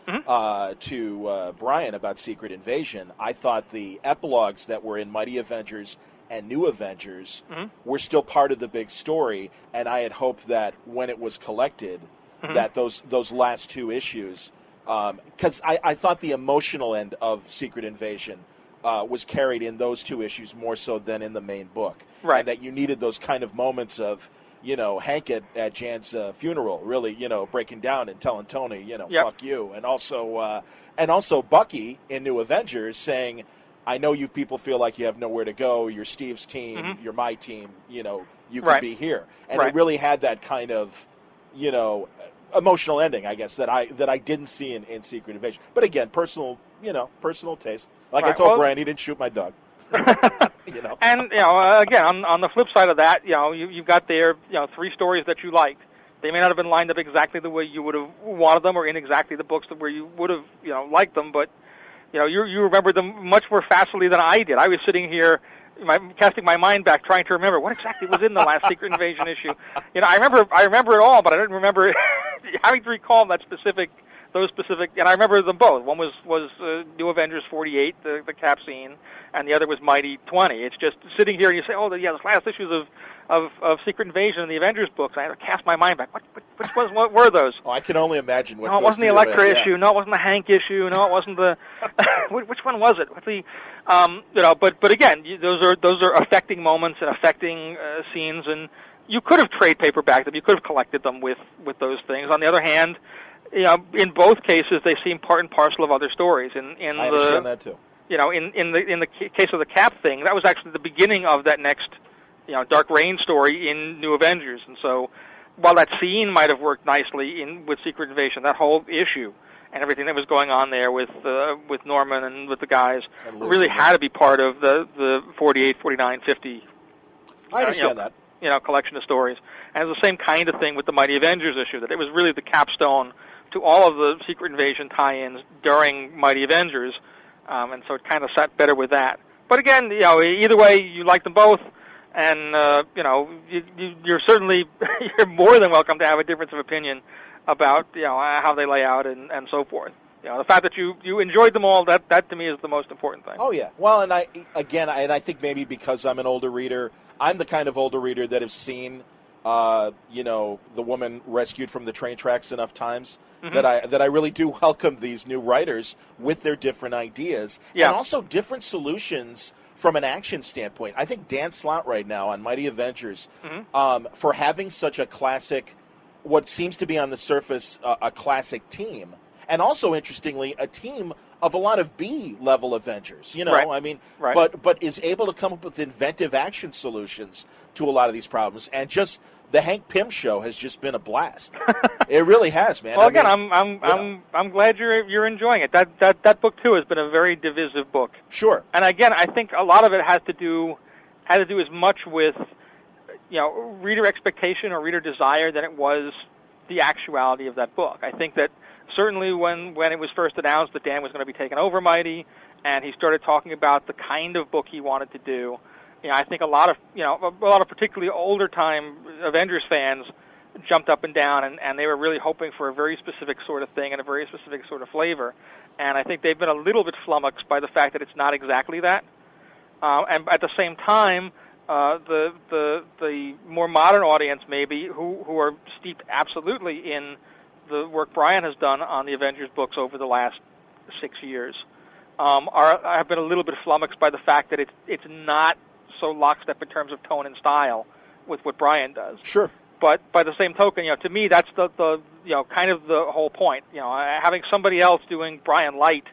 to Brian about Secret Invasion. I thought the epilogues that were in Mighty Avengers and New Avengers were still part of the big story, and I had hoped that when it was collected, that those last two issues, because I thought the emotional end of Secret Invasion was carried in those two issues more so than in the main book. Right. And that you needed those kind of moments of, Hank at Jan's funeral, really, breaking down and telling Tony, fuck you. And also Bucky in New Avengers saying, I know you people feel like you have nowhere to go. You're Steve's team. You're my team. You can be here. And it really had that kind of, emotional ending, I guess, that I didn't see in Secret Invasion. But again, personal taste. Like I told Brian, he didn't shoot my dog. And again, on the flip side of that, you've got there three stories that you liked. They may not have been lined up exactly the way you would have wanted them, or in exactly the books where you would have liked them, but you remember them much more facilely than I did. I was sitting here, casting my mind back, trying to remember what exactly was in the last Secret Invasion issue. I remember it all, but I didn't remember having to recall those specific, and I remember them both. One was New Avengers 48, the cap scene, and the other was Mighty 20. It's just sitting here and you say, oh, yeah, the last issues of Secret Invasion in the Avengers books. I had to cast my mind back. What were those? Oh, I can only imagine. No, it wasn't the Elektra issue. No, it wasn't the Hank issue. No, it wasn't the. Which one was it? What's the? But again, those are affecting moments and affecting scenes, and you could have trade paperbacked them. You could have collected them with those things. On the other hand, in both cases, they seem part and parcel of other stories. I understand that too. In the case of the Cap thing, that was actually the beginning of that next, Dark Reign story in New Avengers. And so, while that scene might have worked nicely with Secret Invasion, that whole issue and everything that was going on there with Norman and with the guys really had to be part of the 48, 49, 50. I understand that. Collection of stories. And it's the same kind of thing with the Mighty Avengers issue, that it was really the capstone to all of the Secret Invasion tie-ins during Mighty Avengers, and so it kind of sat better with that. But again, either way, you like them both, and you're certainly you're more than welcome to have a difference of opinion about how they lay out and so forth. The fact that you enjoyed them all, that to me is the most important thing. Oh yeah. Well, and I think maybe because I'm an older reader, I'm the kind of older reader that has seen the woman rescued from the train tracks enough times that I really do welcome these new writers with their different ideas and also different solutions from an action standpoint. I think Dan Slott right now on Mighty Avengers, for having such a classic, what seems to be on the surface a classic team, and also interestingly a team of a lot of B-level Avengers, but is able to come up with inventive action solutions to a lot of these problems. And just the Hank Pym show has just been a blast. It really has, man. Well, I'm glad you're enjoying it. That book too has been a very divisive book. Sure. And again, I think a lot of it had to do as much with reader expectation or reader desire than it was the actuality of that book. I think that certainly when it was first announced that Dan was going to be taking over Mighty, and he started talking about the kind of book he wanted to do, I think a lot of particularly older time Avengers fans jumped up and down, and they were really hoping for a very specific sort of thing and a very specific sort of flavor. And I think they've been a little bit flummoxed by the fact that it's not exactly that. And at the same time, the more modern audience, maybe, who are steeped absolutely in the work Brian has done on the Avengers books over the last 6 years, have been a little bit flummoxed by the fact that it's not so lockstep in terms of tone and style with what Brian does. Sure. But by the same token, to me, that's the kind of the whole point. Having somebody else doing Brian Light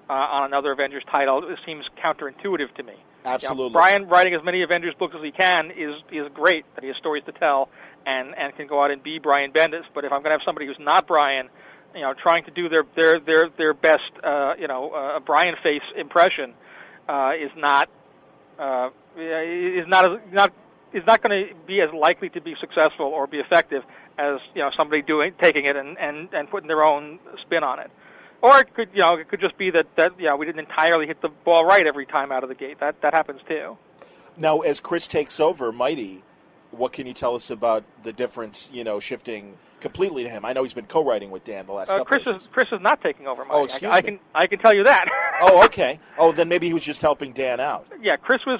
on another Avengers title, it seems counterintuitive to me. Absolutely. Brian writing as many Avengers books as he can is great, that he has stories to tell and can go out and be Brian Bendis. But if I'm going to have somebody who's not Brian, trying to do their best, Brian face impression, is not going to be as likely to be successful or be effective as somebody taking it and putting their own spin on it. Or it could just be that we didn't entirely hit the ball right every time out of the gate. That happens too. Now, as Chris takes over Mighty, what can you tell us about the difference? Shifting completely to him. I know he's been co-writing with Dan the last couple of years. Chris is not taking over Mighty. Oh, excuse me. I can tell you that. Oh, okay. Oh, then maybe he was just helping Dan out. Yeah, Chris was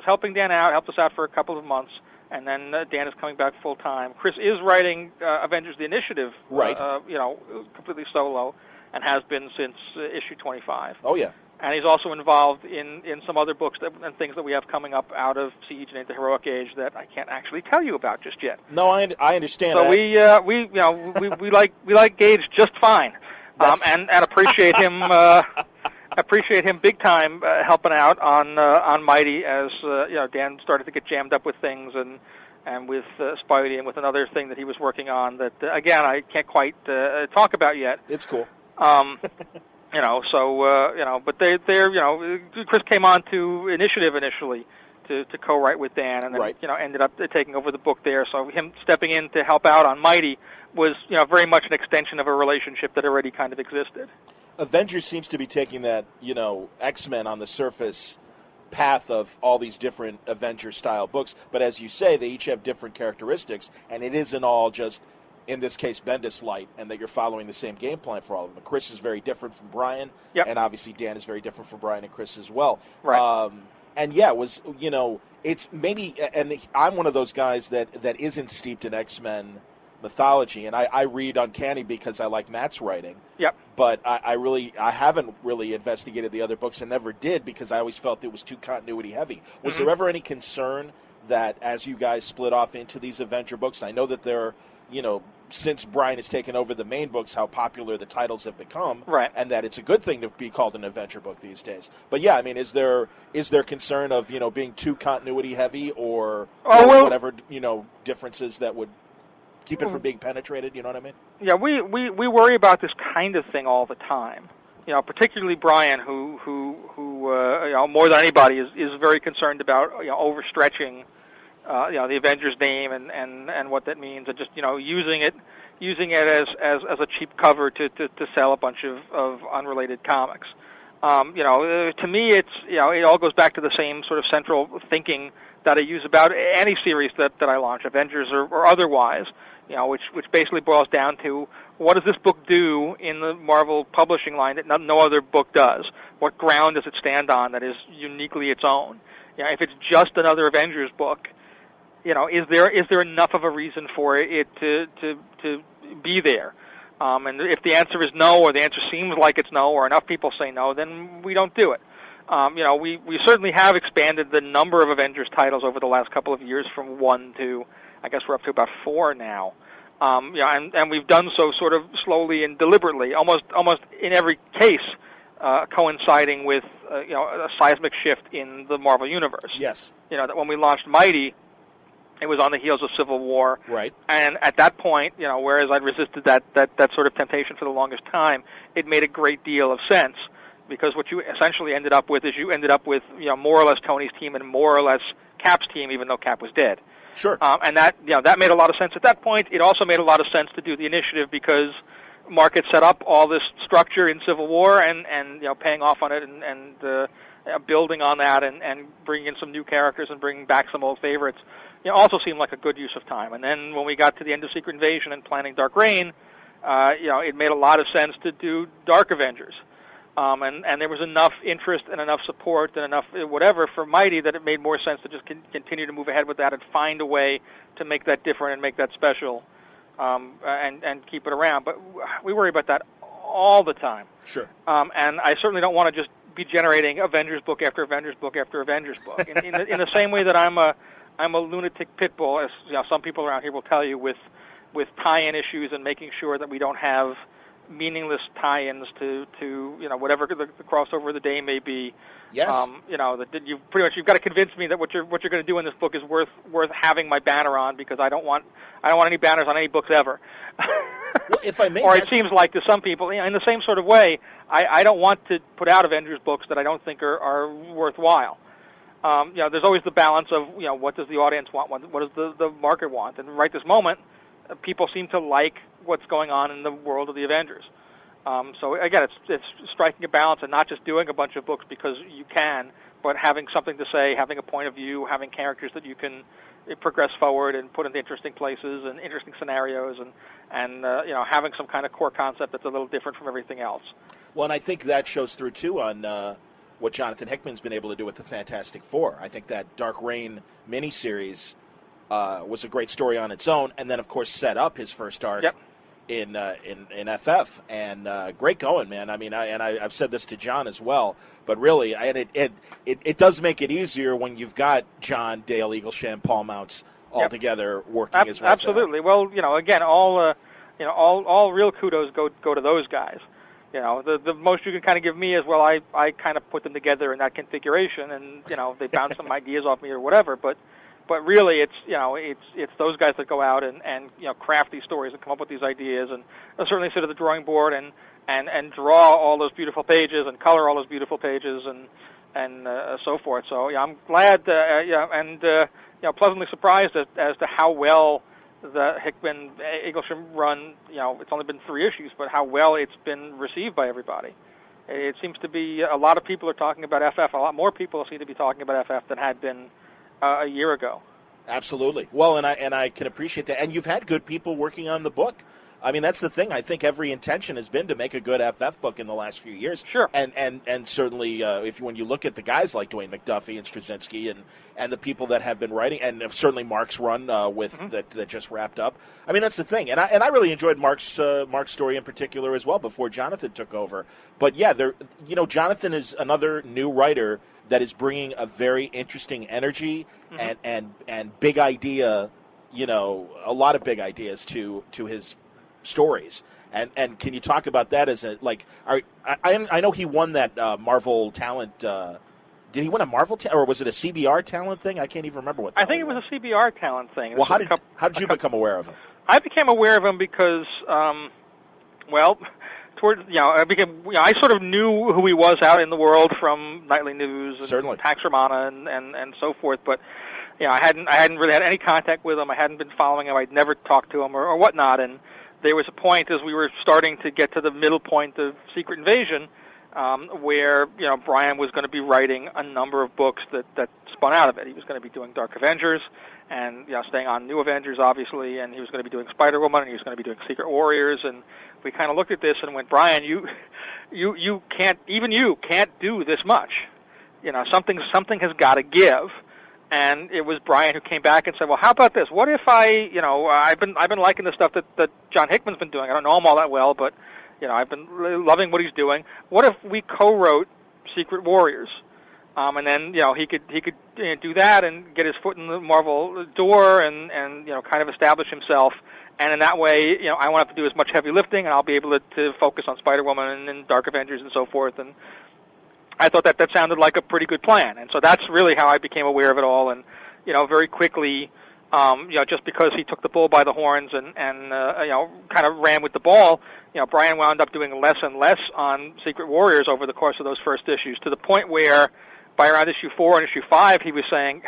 helping Dan out, helped us out for a couple of months, and then Dan is coming back full time. Chris is writing Avengers: The Initiative, right? Completely solo, and has been since issue 25. Oh yeah. And he's also involved in some other books and things that we have coming up out of Siege and Into Heroic Age that I can't actually tell you about just yet. No, I understand. So we like Gage just fine, and appreciate him big time helping out on Mighty as Dan started to get jammed up with things and with Spidey and with another thing that he was working on that again I can't quite talk about yet. It's cool. But Chris came on to Initiative initially to co-write with Dan, and then right. Ended up taking over the book there. So him stepping in to help out on Mighty was very much an extension of a relationship that already kind of existed. Avengers seems to be taking that X-Men on the surface path of all these different Avenger-style books, but as you say, they each have different characteristics, and it isn't all just, in this case, Bendis light, and that you're following the same game plan for all of them. Chris is very different from Brian, yep. And obviously Dan is very different from Brian and Chris as well. Right. It's maybe, and I'm one of those guys that isn't steeped in X-Men mythology, and I read Uncanny because I like Matt's writing. Yep. But I haven't really investigated the other books and never did because I always felt it was too continuity heavy. Was there ever any concern that as you guys split off into these Avenger books, I know that they're, since Brian has taken over the main books, how popular the titles have become, right? And that it's a good thing to be called an Avenger book these days. But yeah, I mean, is there concern of being too continuity heavy or whatever differences that would keep it from being penetrated? You know what I mean? Yeah, we worry about this kind of thing all the time. Particularly Brian, who more than anybody is very concerned about overstretching. The Avengers name and what that means, and just using it as a cheap cover to sell a bunch of unrelated comics. To me, it's it all goes back to the same sort of central thinking that I use about any series that I launch, Avengers or otherwise. Which basically boils down to what does this book do in the Marvel publishing line that no other book does? What ground does it stand on that is uniquely its own? If it's just another Avengers book. Is there enough of a reason for it to be there? And if the answer is no, or the answer seems like it's no, or enough people say no, then we don't do it. We certainly have expanded the number of Avengers titles over the last couple of years from 1 to, I guess we're up to about 4 now. And we've done so sort of slowly and deliberately, almost in every case, coinciding with a seismic shift in the Marvel Universe. Yes. That when we launched Mighty, it was on the heels of Civil War. Right. And at that point, whereas I'd resisted that sort of temptation for the longest time, it made a great deal of sense because what you essentially ended up with is more or less Tony's team and more or less Cap's team, even though Cap was dead. Sure. And that made a lot of sense at that point. It also made a lot of sense to do the Initiative because Mark had set up all this structure in Civil War and paying off on it and building on that and bringing in some new characters and bringing back some old favorites also seemed like a good use of time. And then when we got to the end of Secret Invasion and planning Dark Reign, it made a lot of sense to do Dark Avengers. And there was enough interest and enough support and enough whatever for Mighty that it made more sense to just continue to move ahead with that and find a way to make that different and make that special, and keep it around. But we worry about that all the time. Sure. And I certainly don't want to just be generating Avengers book after Avengers book after Avengers book. In the same way that I'm a lunatic pit bull, as some people around here will tell you, with tie-in issues and making sure that we don't have meaningless tie-ins to whatever the crossover of the day may be. Yes. You've got to convince me that what you're going to do in this book is worth having my banner on, because I don't want any banners on any books ever. Well, if I may, or it seems like to some people, in the same sort of way, I don't want to put out Avengers books that I don't think are worthwhile. There's always the balance of what does the audience want, what does the market want, and right this moment, people seem to like what's going on in the world of the Avengers. So again, it's striking a balance and not just doing a bunch of books because you can, but having something to say, having a point of view, having characters that you can progress forward and put into interesting places and interesting scenarios, and having some kind of core concept that's a little different from everything else. Well, and I think that shows through too on what Jonathan Hickman's been able to do with the Fantastic Four. I think that Dark Reign miniseries was a great story on its own, and then of course set up his first arc. Yep. In FF, and great going, man. I mean, I've said this to John as well, but really, it does make it easier when you've got John, Dale Eaglesham, Paul Mounts all together working as well. Absolutely. Well, again, all real kudos go to those guys. The most you can kind of give me is, well, I kind of put them together in that configuration, and they bounce some ideas off me or whatever, but really, it's those guys that go out and craft these stories and come up with these ideas, and certainly sit at the drawing board and draw all those beautiful pages and color all those beautiful pages and so forth. So I'm glad, and pleasantly surprised as to how well the Hickman Eaglesham run. It's only been 3 issues, but how well it's been received by everybody. It seems to be a lot of people are talking about FF. A lot more people seem to be talking about FF than had been a year ago. Absolutely. Well, and I can appreciate that. And you've had good people working on the book. I mean, that's the thing. I think every intention has been to make a good FF book in the last few years. Sure. And certainly, when you look at the guys like Dwayne McDuffie and Straczynski and the people that have been writing, and certainly Mark's run that just wrapped up. I mean, that's the thing. And I really enjoyed Mark's story in particular as well before Jonathan took over. But yeah, Jonathan is another new writer that is bringing a very interesting energy and big idea, a lot of big ideas to his stories. And can you talk about that as I know he won that Marvel Talent. Did he win a Marvel or was it a CBR Talent thing? I can't even remember what. I think it was a CBR Talent thing. Well, how did you become aware of him? I became aware of him because, I sort of knew who he was out in the world from Nightly News and Certainly. Pax Romana and so forth, but I hadn't really had any contact with him. I hadn't been following him. I'd never talked to him or whatnot. And there was a point as we were starting to get to the middle point of Secret Invasion, where Brian was going to be writing a number of books that spun out of it. He was going to be doing Dark Avengers and staying on New Avengers, obviously, and he was going to be doing Spider-Woman, and he was going to be doing Secret Warriors, and we kind of looked at this and went, Brian, you can't do this much. Something has got to give. And it was Brian who came back and said, well, how about this? What if I've been liking the stuff that John Hickman's been doing. I don't know him all that well, but I've been really loving what he's doing. What if we co-wrote Secret Warriors? And then he could do that and get his foot in the Marvel door and kind of establish himself. And in that way, I won't have to do as much heavy lifting, and I'll be able to focus on Spider-Woman and Dark Avengers and so forth. And I thought that sounded like a pretty good plan. And so that's really how I became aware of it all. And very quickly, just because he took the bull by the horns and kind of ran with the ball, Brian wound up doing less and less on Secret Warriors over the course of those first issues, to the point where by around issue 4 and issue 5, he was saying,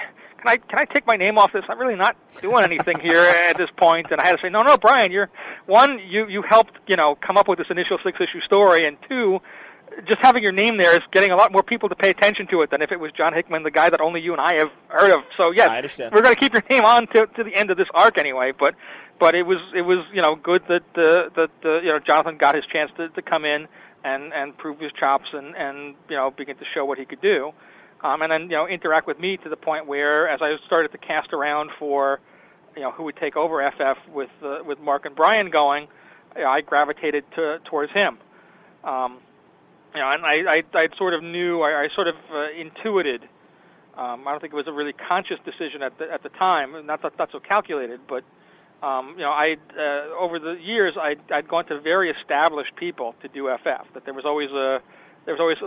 can I take my name off this? I'm really not doing anything here at this point. And I had to say, no, Brian, you helped, come up with this initial 6-issue story, and 2, just having your name there is getting a lot more people to pay attention to it than if it was John Hickman, the guy that only you and I have heard of. So yes, I understand. We're going to keep your name on to the end of this arc anyway. But it was good that Jonathan got his chance to come in and prove his chops and begin to show what he could do, and then interact with me to the point where as I started to cast around for who would take over FF with Mark and Brian going, I gravitated towards him. And I sort of knew, I sort of intuited. I don't think it was a really conscious decision at the time, not so calculated, but over the years I'd gone to very established people to do FF. That there was always a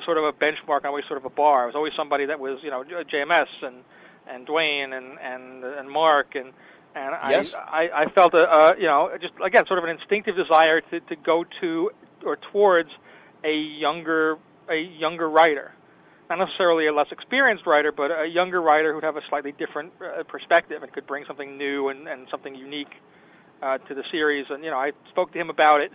sort of a benchmark, always sort of a bar. It was always somebody that was JMS and Dwayne and Mark and yes. I felt just again sort of an instinctive desire to go to or towards a younger writer, not necessarily a less experienced writer, but a younger writer who'd have a slightly different perspective and could bring something new and something unique to the series. And I spoke to him about it,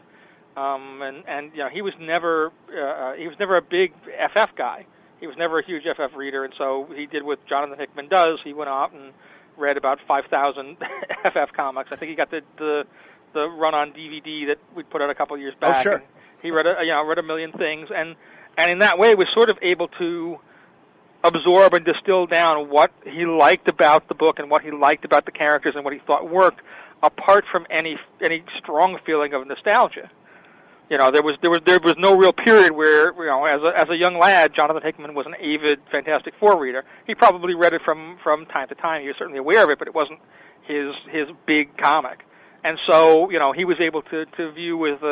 and he was never a big FF guy. He was never a huge FF reader, and so he did what Jonathan Hickman does. He went out and read about 5,000 FF comics. I think he got the run on DVD that we put out a couple of years back. Oh, sure. He read a million things, and in that way was sort of able to absorb and distill down what he liked about the book and what he liked about the characters and what he thought worked, apart from any strong feeling of nostalgia. There was no real period where as a young lad, Jonathan Hickman was an avid Fantastic Four reader. He probably read it from time to time. He was certainly aware of it, but it wasn't his big comic. And so he was able to view with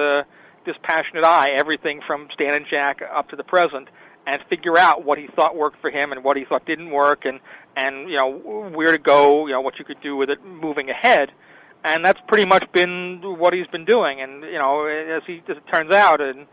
dispassionate eye everything from Stan and Jack up to the present, and figure out what he thought worked for him and what he thought didn't work, and where to go, what you could do with it moving ahead. And that's pretty much been what he's been doing. And as it turns out, and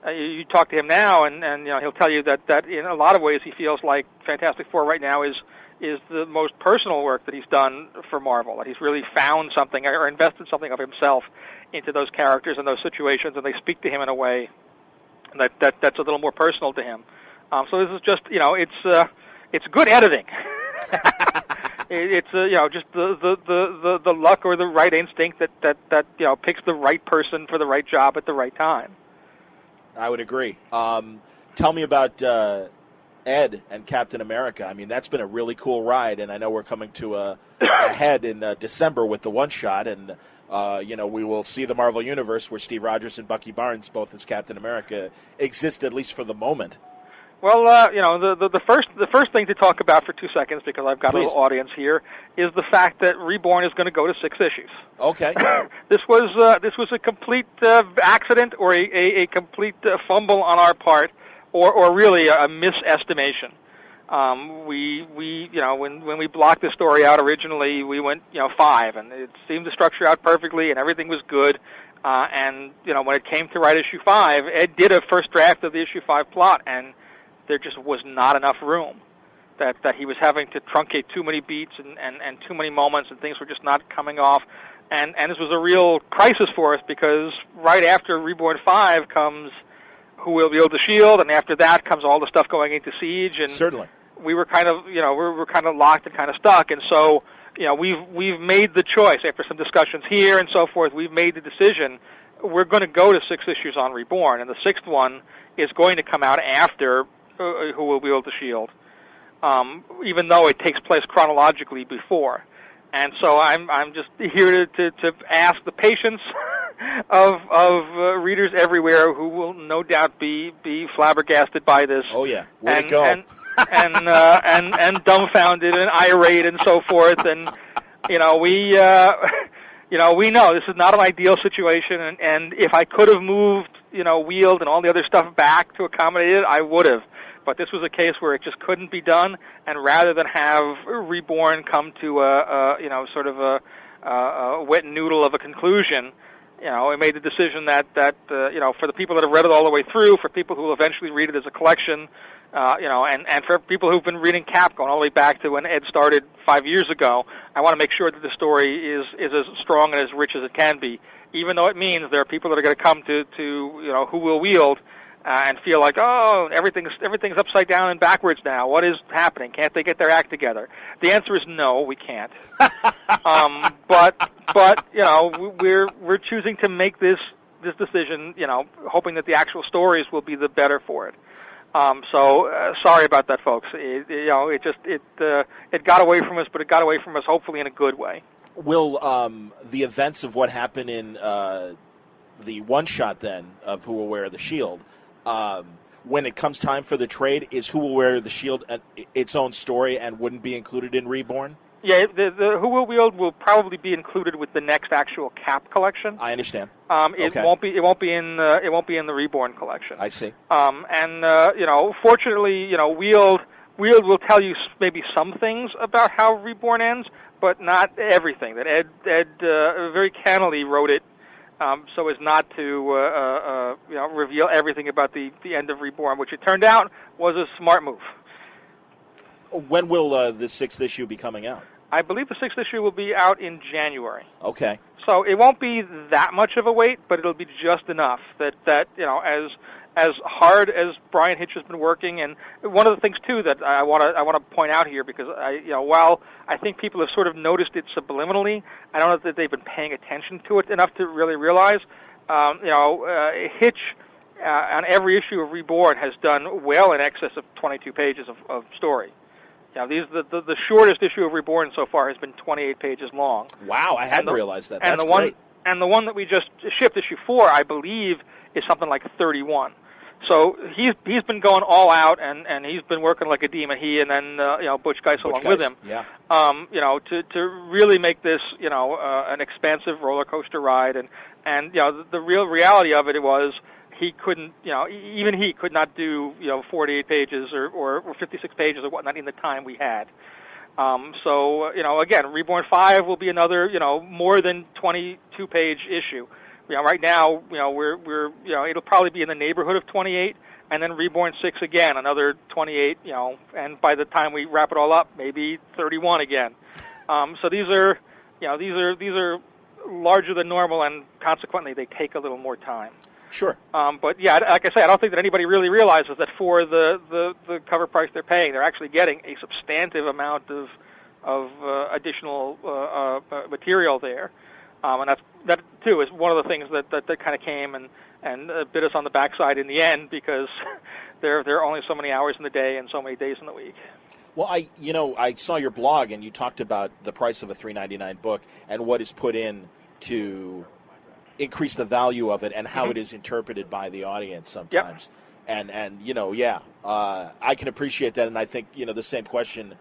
you talk to him now, and he'll tell you that in a lot of ways he feels like Fantastic Four right now is the most personal work that he's done for Marvel. That he's really found something or invested something of himself into those characters and those situations, and they speak to him in a way that's a little more personal to him. So this is just it's good editing. It's just the luck or the right instinct that picks the right person for the right job at the right time. I would agree. Tell me about Ed and Captain America. I mean, that's been a really cool ride, and I know we're coming to a head in December with the one-shot, and we will see the Marvel Universe where Steve Rogers and Bucky Barnes, both as Captain America, exist, at least for the moment. Well, the first thing to talk about for 2 seconds, because I've got Please. a little audience here, is the fact that Reborn is going to go to 6 issues. Okay. This was a complete accident or a complete fumble on our part, or really a misestimation. When we blocked the story out originally, we went 5, and it seemed to structure out perfectly, and everything was good. And when it came to write issue 5, Ed did a first draft of the issue 5 plot, and there just was not enough room. That he was having to truncate too many beats and too many moments, and things were just not coming off. And this was a real crisis for us, because right after Reborn 5 comes Who Will Wield the Shield, and after that comes all the stuff going into Siege, and certainly we were kind of we're kind of locked and kind of stuck. And so we've made the choice after some discussions here and so forth. We've made the decision we're going to go to 6 issues on Reborn, and the 6th one is going to come out after Who Will Wield the Shield, even though it takes place chronologically before. And so I'm just here to ask the patience of readers everywhere who will no doubt be flabbergasted by this. Oh yeah, where to go? And dumbfounded and irate and so forth. And we know this is not an ideal situation. And if I could have moved Wield and all the other stuff back to accommodate it, I would have. But this was a case where it just couldn't be done, and rather than have Reborn come to sort of a wet noodle of a conclusion, we made the decision that for the people that have read it all the way through, for people who will eventually read it as a collection, and for people who've been reading Cap going all the way back to when Ed started 5 years ago, I want to make sure that the story is as strong and as rich as it can be, even though it means there are people that are going to come to Who Will Wield and feel like, oh, everything's upside down and backwards now. What is happening? Can't they get their act together? The answer is no, we can't. But we're choosing to make this decision, hoping that the actual stories will be the better for it. Sorry about that, folks. It got away from us, but it got away from us hopefully in a good way. Will the events of what happened in the one-shot then of Who Will Wear the Shield, when it comes time for the trade, is Who Will Wear the Shield its own story and wouldn't be included in Reborn? Yeah, the Who Will Wield will probably be included with the next actual Cap collection. I understand. It won't be in the Reborn collection. I see. Fortunately, Wield will tell you maybe some things about how Reborn ends, but not everything. That Ed very cannily wrote it so as not to reveal everything about the end of Reborn, which it turned out was a smart move. When will the 6th issue be coming out? I believe the 6th issue will be out in January. Okay. So it won't be that much of a wait, but it'll be just enough that as hard as Brian Hitch has been working, and one of the things too that I want to point out here, because while I think people have sort of noticed it subliminally, I don't know that they've been paying attention to it enough to really realize. Hitch on every issue of Reborn has done well in excess of 22 pages of story. The shortest issue of Reborn so far has been 28 pages long. Wow, I hadn't realized that. That's great. And the one that we just shipped, issue 4, I believe, is something like 31. So he's been going all out, and he's been working like a demon. He and then Butch Geis along with him. Yeah. To really make this an expansive roller coaster ride, and the real reality of it was he couldn't even he could not do 48 pages or 56 pages or whatnot in the time we had. Again, Reborn 5 will be another more than 22-page issue. Right now, we're it'll probably be in the neighborhood of 28, and then Reborn 6 again, another 28, and by the time we wrap it all up, maybe 31 again. So these are larger than normal, and consequently, they take a little more time. Sure. But yeah, like I say, I don't think that anybody really realizes that for the cover price they're paying, they're actually getting a substantive amount of additional material there. And that too is one of the things that kind of came and bit us on the backside in the end, because there are only so many hours in the day and so many days in the week. Well, I saw your blog, and you talked about the price of a $3.99 book and what is put in to increase the value of it and how it is interpreted by the audience sometimes. Yep. I can appreciate that, and I think the same question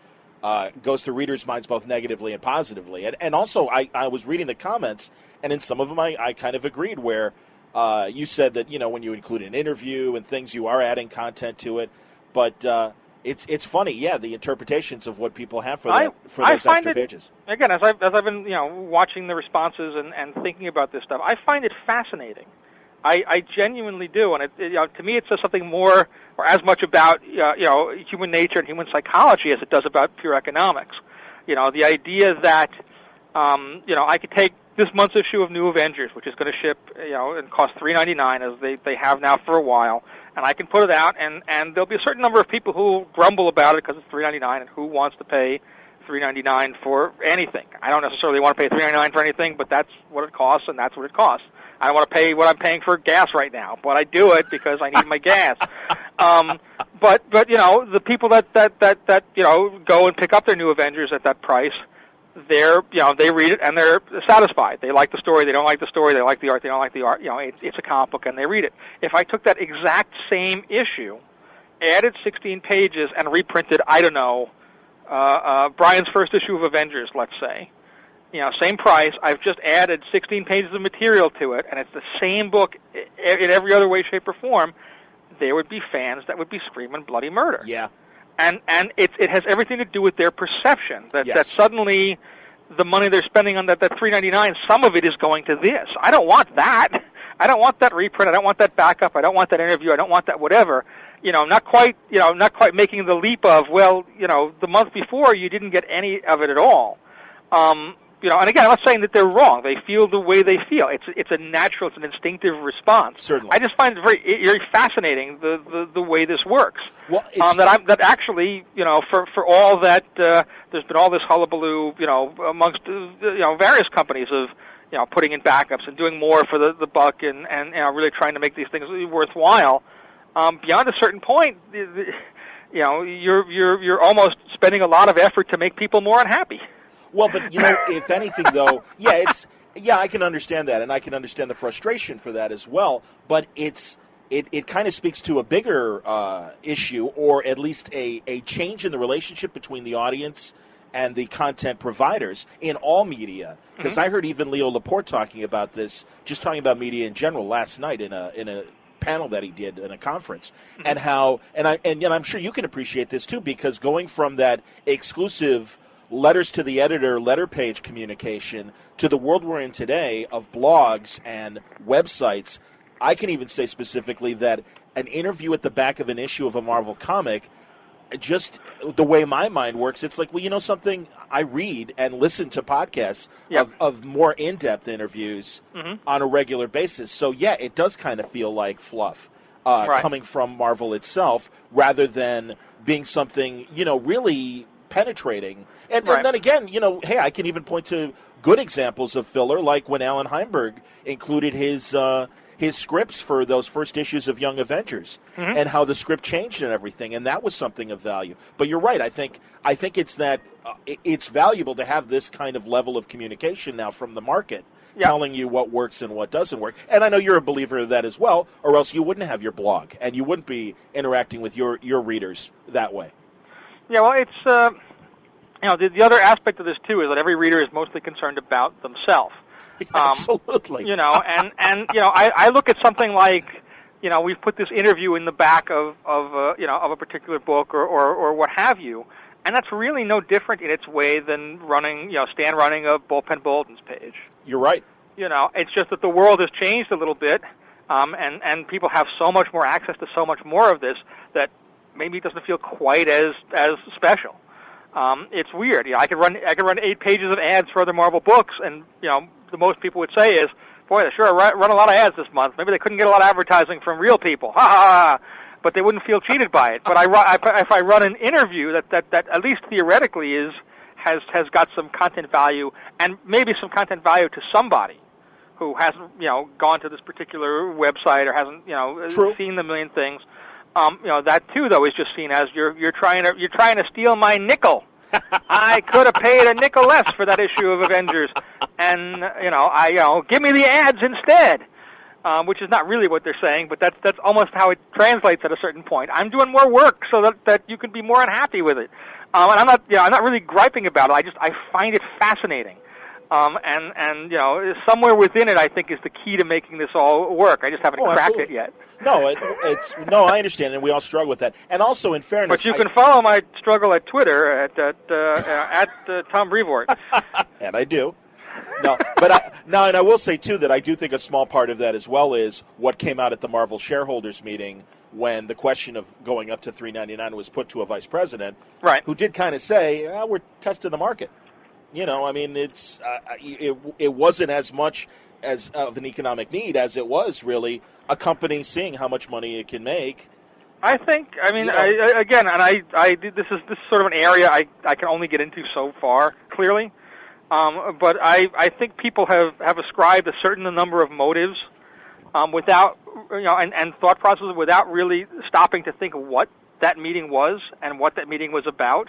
goes through readers' minds both negatively and positively. And also, I was reading the comments, and in some of them I kind of agreed, where you said that when you include an interview and things, you are adding content to it, but it's funny, the interpretations of what people have for those extra pages. Again, as I've been watching the responses and thinking about this stuff, I find it fascinating. I genuinely do, and to me it says something more or as much about human nature and human psychology as it does about pure economics. The idea that I could take this month's issue of New Avengers, which is going to ship and cost $3.99 as they have now for a while, and I can put it out, and there'll be a certain number of people who grumble about it because it's $3.99, and who wants to pay $3.99 for anything. I don't necessarily want to pay $3.99 for anything, but that's what it costs, and that's what it costs. I don't want to pay what I'm paying for gas right now, but I do it because I need my gas. But the people that go and pick up their New Avengers at that price, they read it and they're satisfied. They like the story, they don't like the story, they like the art, they don't like the art. It's a comic book and they read it. If I took that exact same issue, added 16 pages, and reprinted, I don't know, Brian's first issue of Avengers, let's say, same price, I've just added 16 pages of material to it, and it's the same book in every other way, shape, or form, there would be fans that would be screaming bloody murder. Yeah. And it has everything to do with their perception that suddenly the money they're spending on that $3.99, some of it is going to this. I don't want that. I don't want that reprint. I don't want that backup. I don't want that interview. I don't want that whatever. Not quite making the leap of, the month before you didn't get any of it at all. and again, I'm not saying that they're wrong. They feel the way they feel. It's a natural, it's an instinctive response. Certainly. I just find it very fascinating the way this works. Well, that actually, for all that there's been all this hullabaloo, amongst various companies of putting in backups and doing more for the buck and really trying to make these things worthwhile. Beyond a certain point, you're almost spending a lot of effort to make people more unhappy. Well, but if anything, though, I can understand that, and I can understand the frustration for that as well. But it kind of speaks to a bigger issue, or at least a change in the relationship between the audience and the content providers in all media. Because I heard even Leo Laporte talking about this, just talking about media in general last night in a panel that he did in a conference, and how and I'm sure you can appreciate this too, because going from that exclusive letters to the editor, letter page communication, to the world we're in today of blogs and websites, I can even say specifically that an interview at the back of an issue of a Marvel comic, just the way my mind works, it's like, well, something, I read and listen to podcasts of more in-depth interviews on a regular basis. So, yeah, it does kind of feel like fluff coming from Marvel itself, rather than being something, really penetrating. And then again, hey, I can even point to good examples of filler, like when Alan Heinberg included his scripts for those first issues of Young Avengers, and how the script changed and everything, and that was something of value. But you're right. I think it's that it's valuable to have this kind of level of communication now from the market, telling you what works and what doesn't work. And I know you're a believer of that as well, or else you wouldn't have your blog and you wouldn't be interacting with your readers that way. Yeah, well, it's the other aspect of this too is that every reader is mostly concerned about themselves. Absolutely. I look at something like, we've put this interview in the back of a particular book or what have you, and that's really no different in its way than running a bullpen bulletins page. You're right. It's just that the world has changed a little bit, and people have so much more access to so much more of this that maybe it doesn't feel quite as special. It's weird. I could run 8 pages of ads for other Marvel books, and the most people would say is, boy, they sure run a lot of ads this month. Maybe they couldn't get a lot of advertising from real people. Ha ha ha! But they wouldn't feel cheated by it. But if I run an interview that at least theoretically has got some content value, and maybe some content value to somebody who hasn't gone to this particular website or hasn't seen the million things. That too though is just seen as you're trying to steal my nickel. I could have paid a nickel less for that issue of Avengers, and give me the ads instead, which is not really what they're saying, but that's almost how it translates at a certain point. I'm doing more work so that you can be more unhappy with it, and I'm not really griping about it. I find it fascinating, and somewhere within it I think is the key to making this all work. I just haven't cracked it yet. No, I understand, and we all struggle with that. And also, in fairness, but you can follow my struggle at Twitter at Tom Brevoort. And I do. No, but and I will say too that I do think a small part of that as well is what came out at the Marvel shareholders meeting when the question of going up to $3.99 was put to a vice president, right, who did kind of say, "We're testing the market." It wasn't as much as of an economic need as it was really a company seeing how much money it can make. I think, this is sort of an area I can only get into so far, clearly. But I think people have ascribed a certain number of motives without, and thought processes without really stopping to think of what that meeting was and what that meeting was about.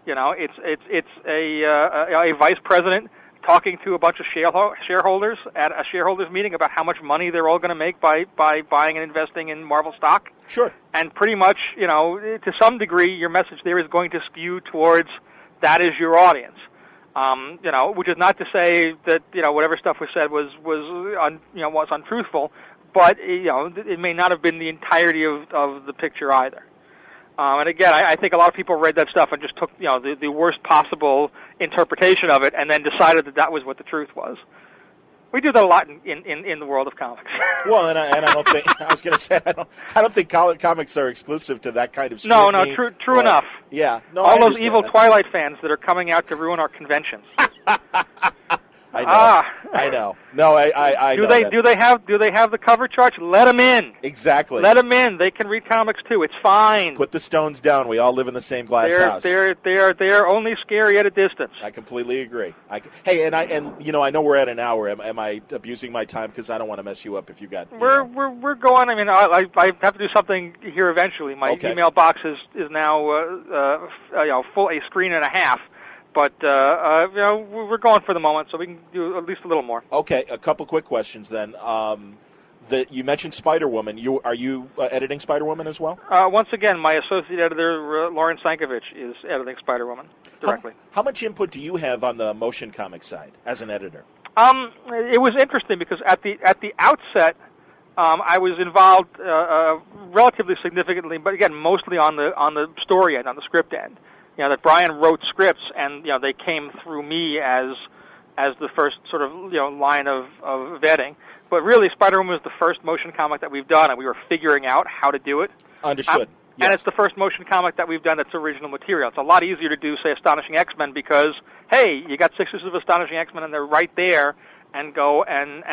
It's a vice president talking to a bunch of shareholders at a shareholders meeting about how much money they're all going to make by buying and investing in Marvel stock. Sure. And pretty much, to some degree, your message there is going to skew towards that is your audience. Which is not to say that whatever stuff was said was untruthful, but it may not have been the entirety of the picture either. And again, I think a lot of people read that stuff and just took the worst possible interpretation of it, and then decided that was what the truth was. We do that a lot in the world of comics. Well, and I don't think I was going to say I don't think comics are exclusive to that kind of scrutiny. No, true enough. Yeah, no. All those evil Twilight fans that are coming out to ruin our conventions. I know. I know. No, I do know they that. do they have the cover charts? Let them in. Exactly. Let them in. They can read comics too. It's fine. Put the stones down. We all live in the same glass house. They're only scary at a distance. I completely agree. Hey, and I know we're at an hour. Am I abusing my time? Because I don't want to mess you up if you got. We're going. I mean, I have to do something here eventually. My email box is now full, a screen and a half. But we're going for the moment, so we can do at least a little more. Okay, a couple quick questions then. You mentioned Spider-Woman. Are you editing Spider-Woman as well? Once again, my associate editor, Lauren Sankovic, is editing Spider-Woman directly. How much input do you have on the motion comic side as an editor? It was interesting because at the outset, I was involved relatively significantly, but again, mostly on the story end, on the script end. That Brian wrote scripts, and they came through me as the first sort of line of vetting. But really, Spider-Woman was the first motion comic that we've done, and we were figuring out how to do it. Understood. Yes. And it's the first motion comic that we've done that's original material. It's a lot easier to do, say, Astonishing X-Men, because hey, you got 6 issues of Astonishing X-Men, and they're right there, and go and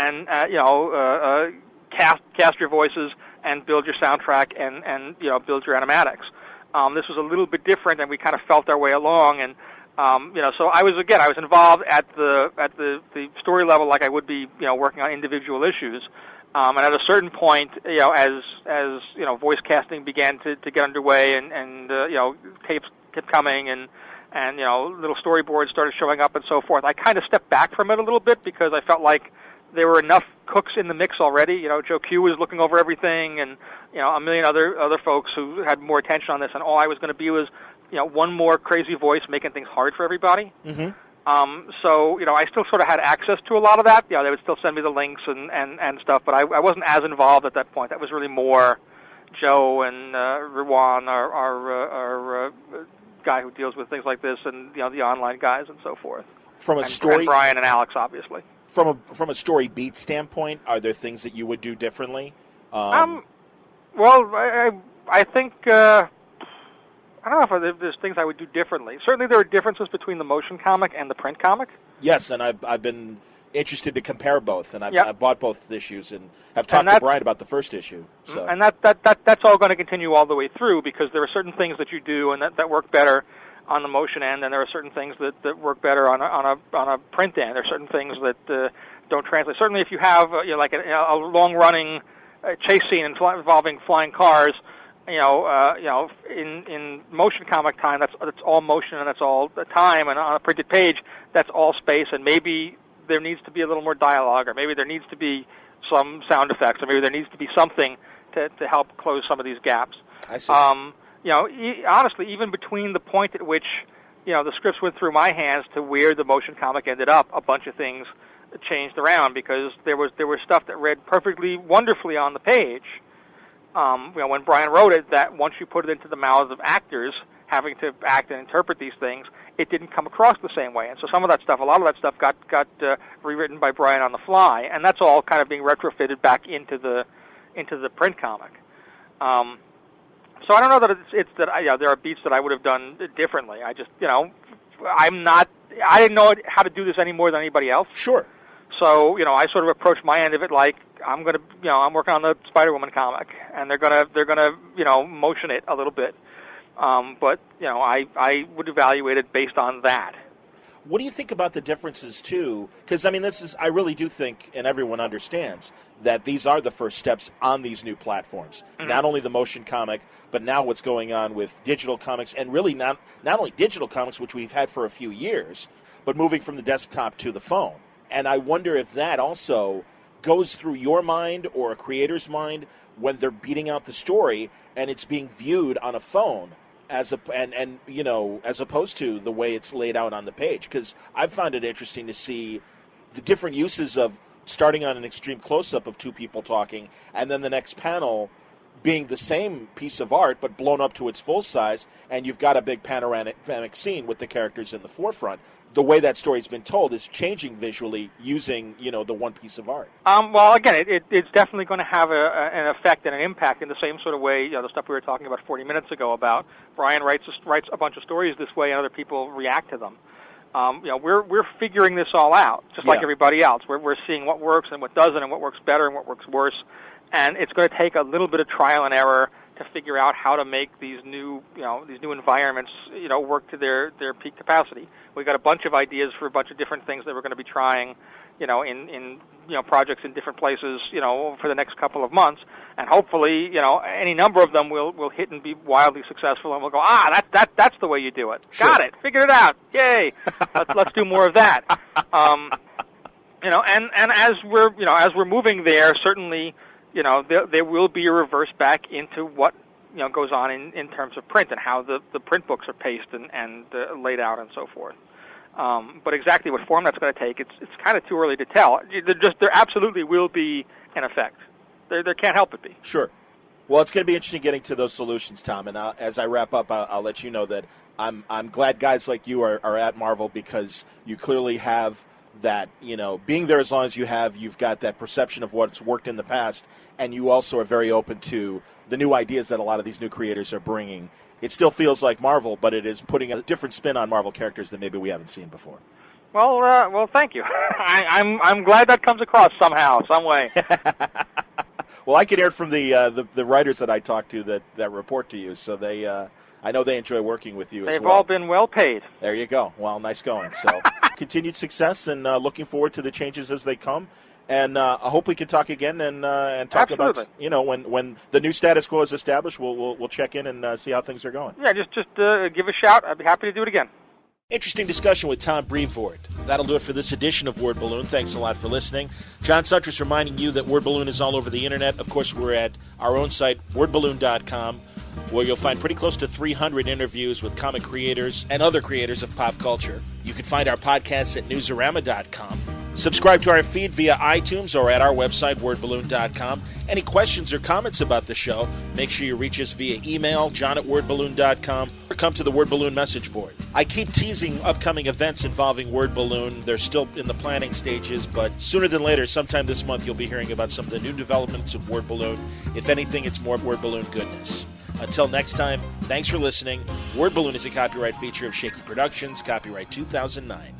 cast your voices and build your soundtrack and build your animatics. This was a little bit different, and we kind of felt our way along. And so I was involved at the story level, like I would be, working on individual issues. And at a certain point, as voice casting began to get underway, and tapes kept coming, and little storyboards started showing up, and so forth, I kind of stepped back from it a little bit because I felt like there were enough cooks in the mix already. Joe Q was looking over everything, and a million other folks who had more attention on this, and all I was going to be was one more crazy voice making things hard for everybody. Mm-hmm. So I still sort of had access to a lot of that. They would still send me the links and stuff, but I wasn't as involved at that point. That was really more Joe and Ruwan, our guy who deals with things like this, and the online guys and so forth. From a story, and Brian and Alex, obviously. From a story beat standpoint, are there things that you would do differently? Well, I think I don't know if there's things I would do differently. Certainly, there are differences between the motion comic and the print comic. Yes, and I've been interested to compare both, and I've bought both issues, and have talked to Brian about the first issue. So. And that's all going to continue all the way through, because there are certain things that you do and that work better on the motion end, and there are certain things that work better on a print end. There are certain things that don't translate. Certainly, if you have like a long-running chase scene involving flying cars, in motion comic time, that's all motion and that's all the time, and on a printed page, that's all space, and maybe there needs to be a little more dialogue, or maybe there needs to be some sound effects, or maybe there needs to be something to help close some of these gaps. I see. Honestly, even between the point at which, the scripts went through my hands to where the motion comic ended up, a bunch of things changed around, because there was stuff that read perfectly wonderfully on the page. When Brian wrote it, that once you put it into the mouths of actors having to act and interpret these things, it didn't come across the same way. And so a lot of that stuff got rewritten by Brian on the fly, and that's all kind of being retrofitted back into the print comic. So I don't know that it's that there are beats that I would have done differently. I just I didn't know how to do this any more than anybody else. Sure. So I sort of approached my end of it like I'm working on the Spider-Woman comic, and they're gonna motion it a little bit. But I would evaluate it based on that. What do you think about the differences too? Because I really do think, and everyone understands, that these are the first steps on these new platforms. Mm-hmm. Not only the motion comic, but now what's going on with digital comics, and really not only digital comics, which we've had for a few years, but moving from the desktop to the phone. And I wonder if that also goes through your mind or a creator's mind when they're beating out the story and it's being viewed on a phone as opposed to the way it's laid out on the page. Because I've found it interesting to see the different uses of starting on an extreme close-up of two people talking, and then the next panel being the same piece of art but blown up to its full size, and you've got a big panoramic scene with the characters in the forefront. The way that story's been told is changing visually using, the one piece of art. Well, again, it's definitely going to have an effect and an impact in the same sort of way, the stuff we were talking about 40 minutes ago about Brian writes a bunch of stories this way and other people react to them. We're figuring this all out, just like Yeah. everybody else. We're seeing what works and what doesn't, and what works better and what works worse. And it's going to take a little bit of trial and error to figure out how to make these new environments, work to their peak capacity. We've got a bunch of ideas for a bunch of different things that we're going to be trying, in projects in different places, for the next couple of months. And hopefully, any number of them will hit and be wildly successful, and we'll go, that's the way you do it. Sure. Got it. Figured it out. Yay. Let's do more of that. And as we're moving there, certainly, there will be a reverse back into what goes on in terms of print and how the print books are paced and laid out and so forth. But exactly what form that's going to take, it's kind of too early to tell. There absolutely will be an effect. There can't help it be. Sure. Well, it's going to be interesting getting to those solutions, Tom. And as I wrap up, I'll let you know that I'm glad guys like you are at Marvel, because you clearly have that, being there as long as you have, you've got that perception of what's worked in the past, and you also are very open to the new ideas that a lot of these new creators are bringing. It still feels like Marvel, but it is putting a different spin on Marvel characters that maybe we haven't seen before. Well, thank you. I'm glad that comes across somehow, some way. Well, I can hear it from the writers that I talk to that report to you, so they I know they enjoy working with you as well. They've all been well paid. There you go. Well, nice going. So continued success, and looking forward to the changes as they come. And I hope we can talk again and talk Absolutely. about, when the new status quo is established, we'll check in and see how things are going. Yeah, just give a shout. I'd be happy to do it again. Interesting discussion with Tom Brevoort. That'll do it for this edition of Word Balloon. Thanks a lot for listening. John Suntress reminding you that Word Balloon is all over the internet. Of course, we're at our own site, wordballoon.com, where you'll find pretty close to 300 interviews with comic creators and other creators of pop culture. You can find our podcasts at newsarama.com. Subscribe to our feed via iTunes or at our website, wordballoon.com. Any questions or comments about the show, make sure you reach us via email, john@wordballoon.com, or come to the Word Balloon message board. I keep teasing upcoming events involving Word Balloon. They're still in the planning stages, but sooner than later, sometime this month, you'll be hearing about some of the new developments of Word Balloon. If anything, it's more Word Balloon goodness. Until next time, thanks for listening. Word Balloon is a copyright feature of Shaky Productions, copyright 2009.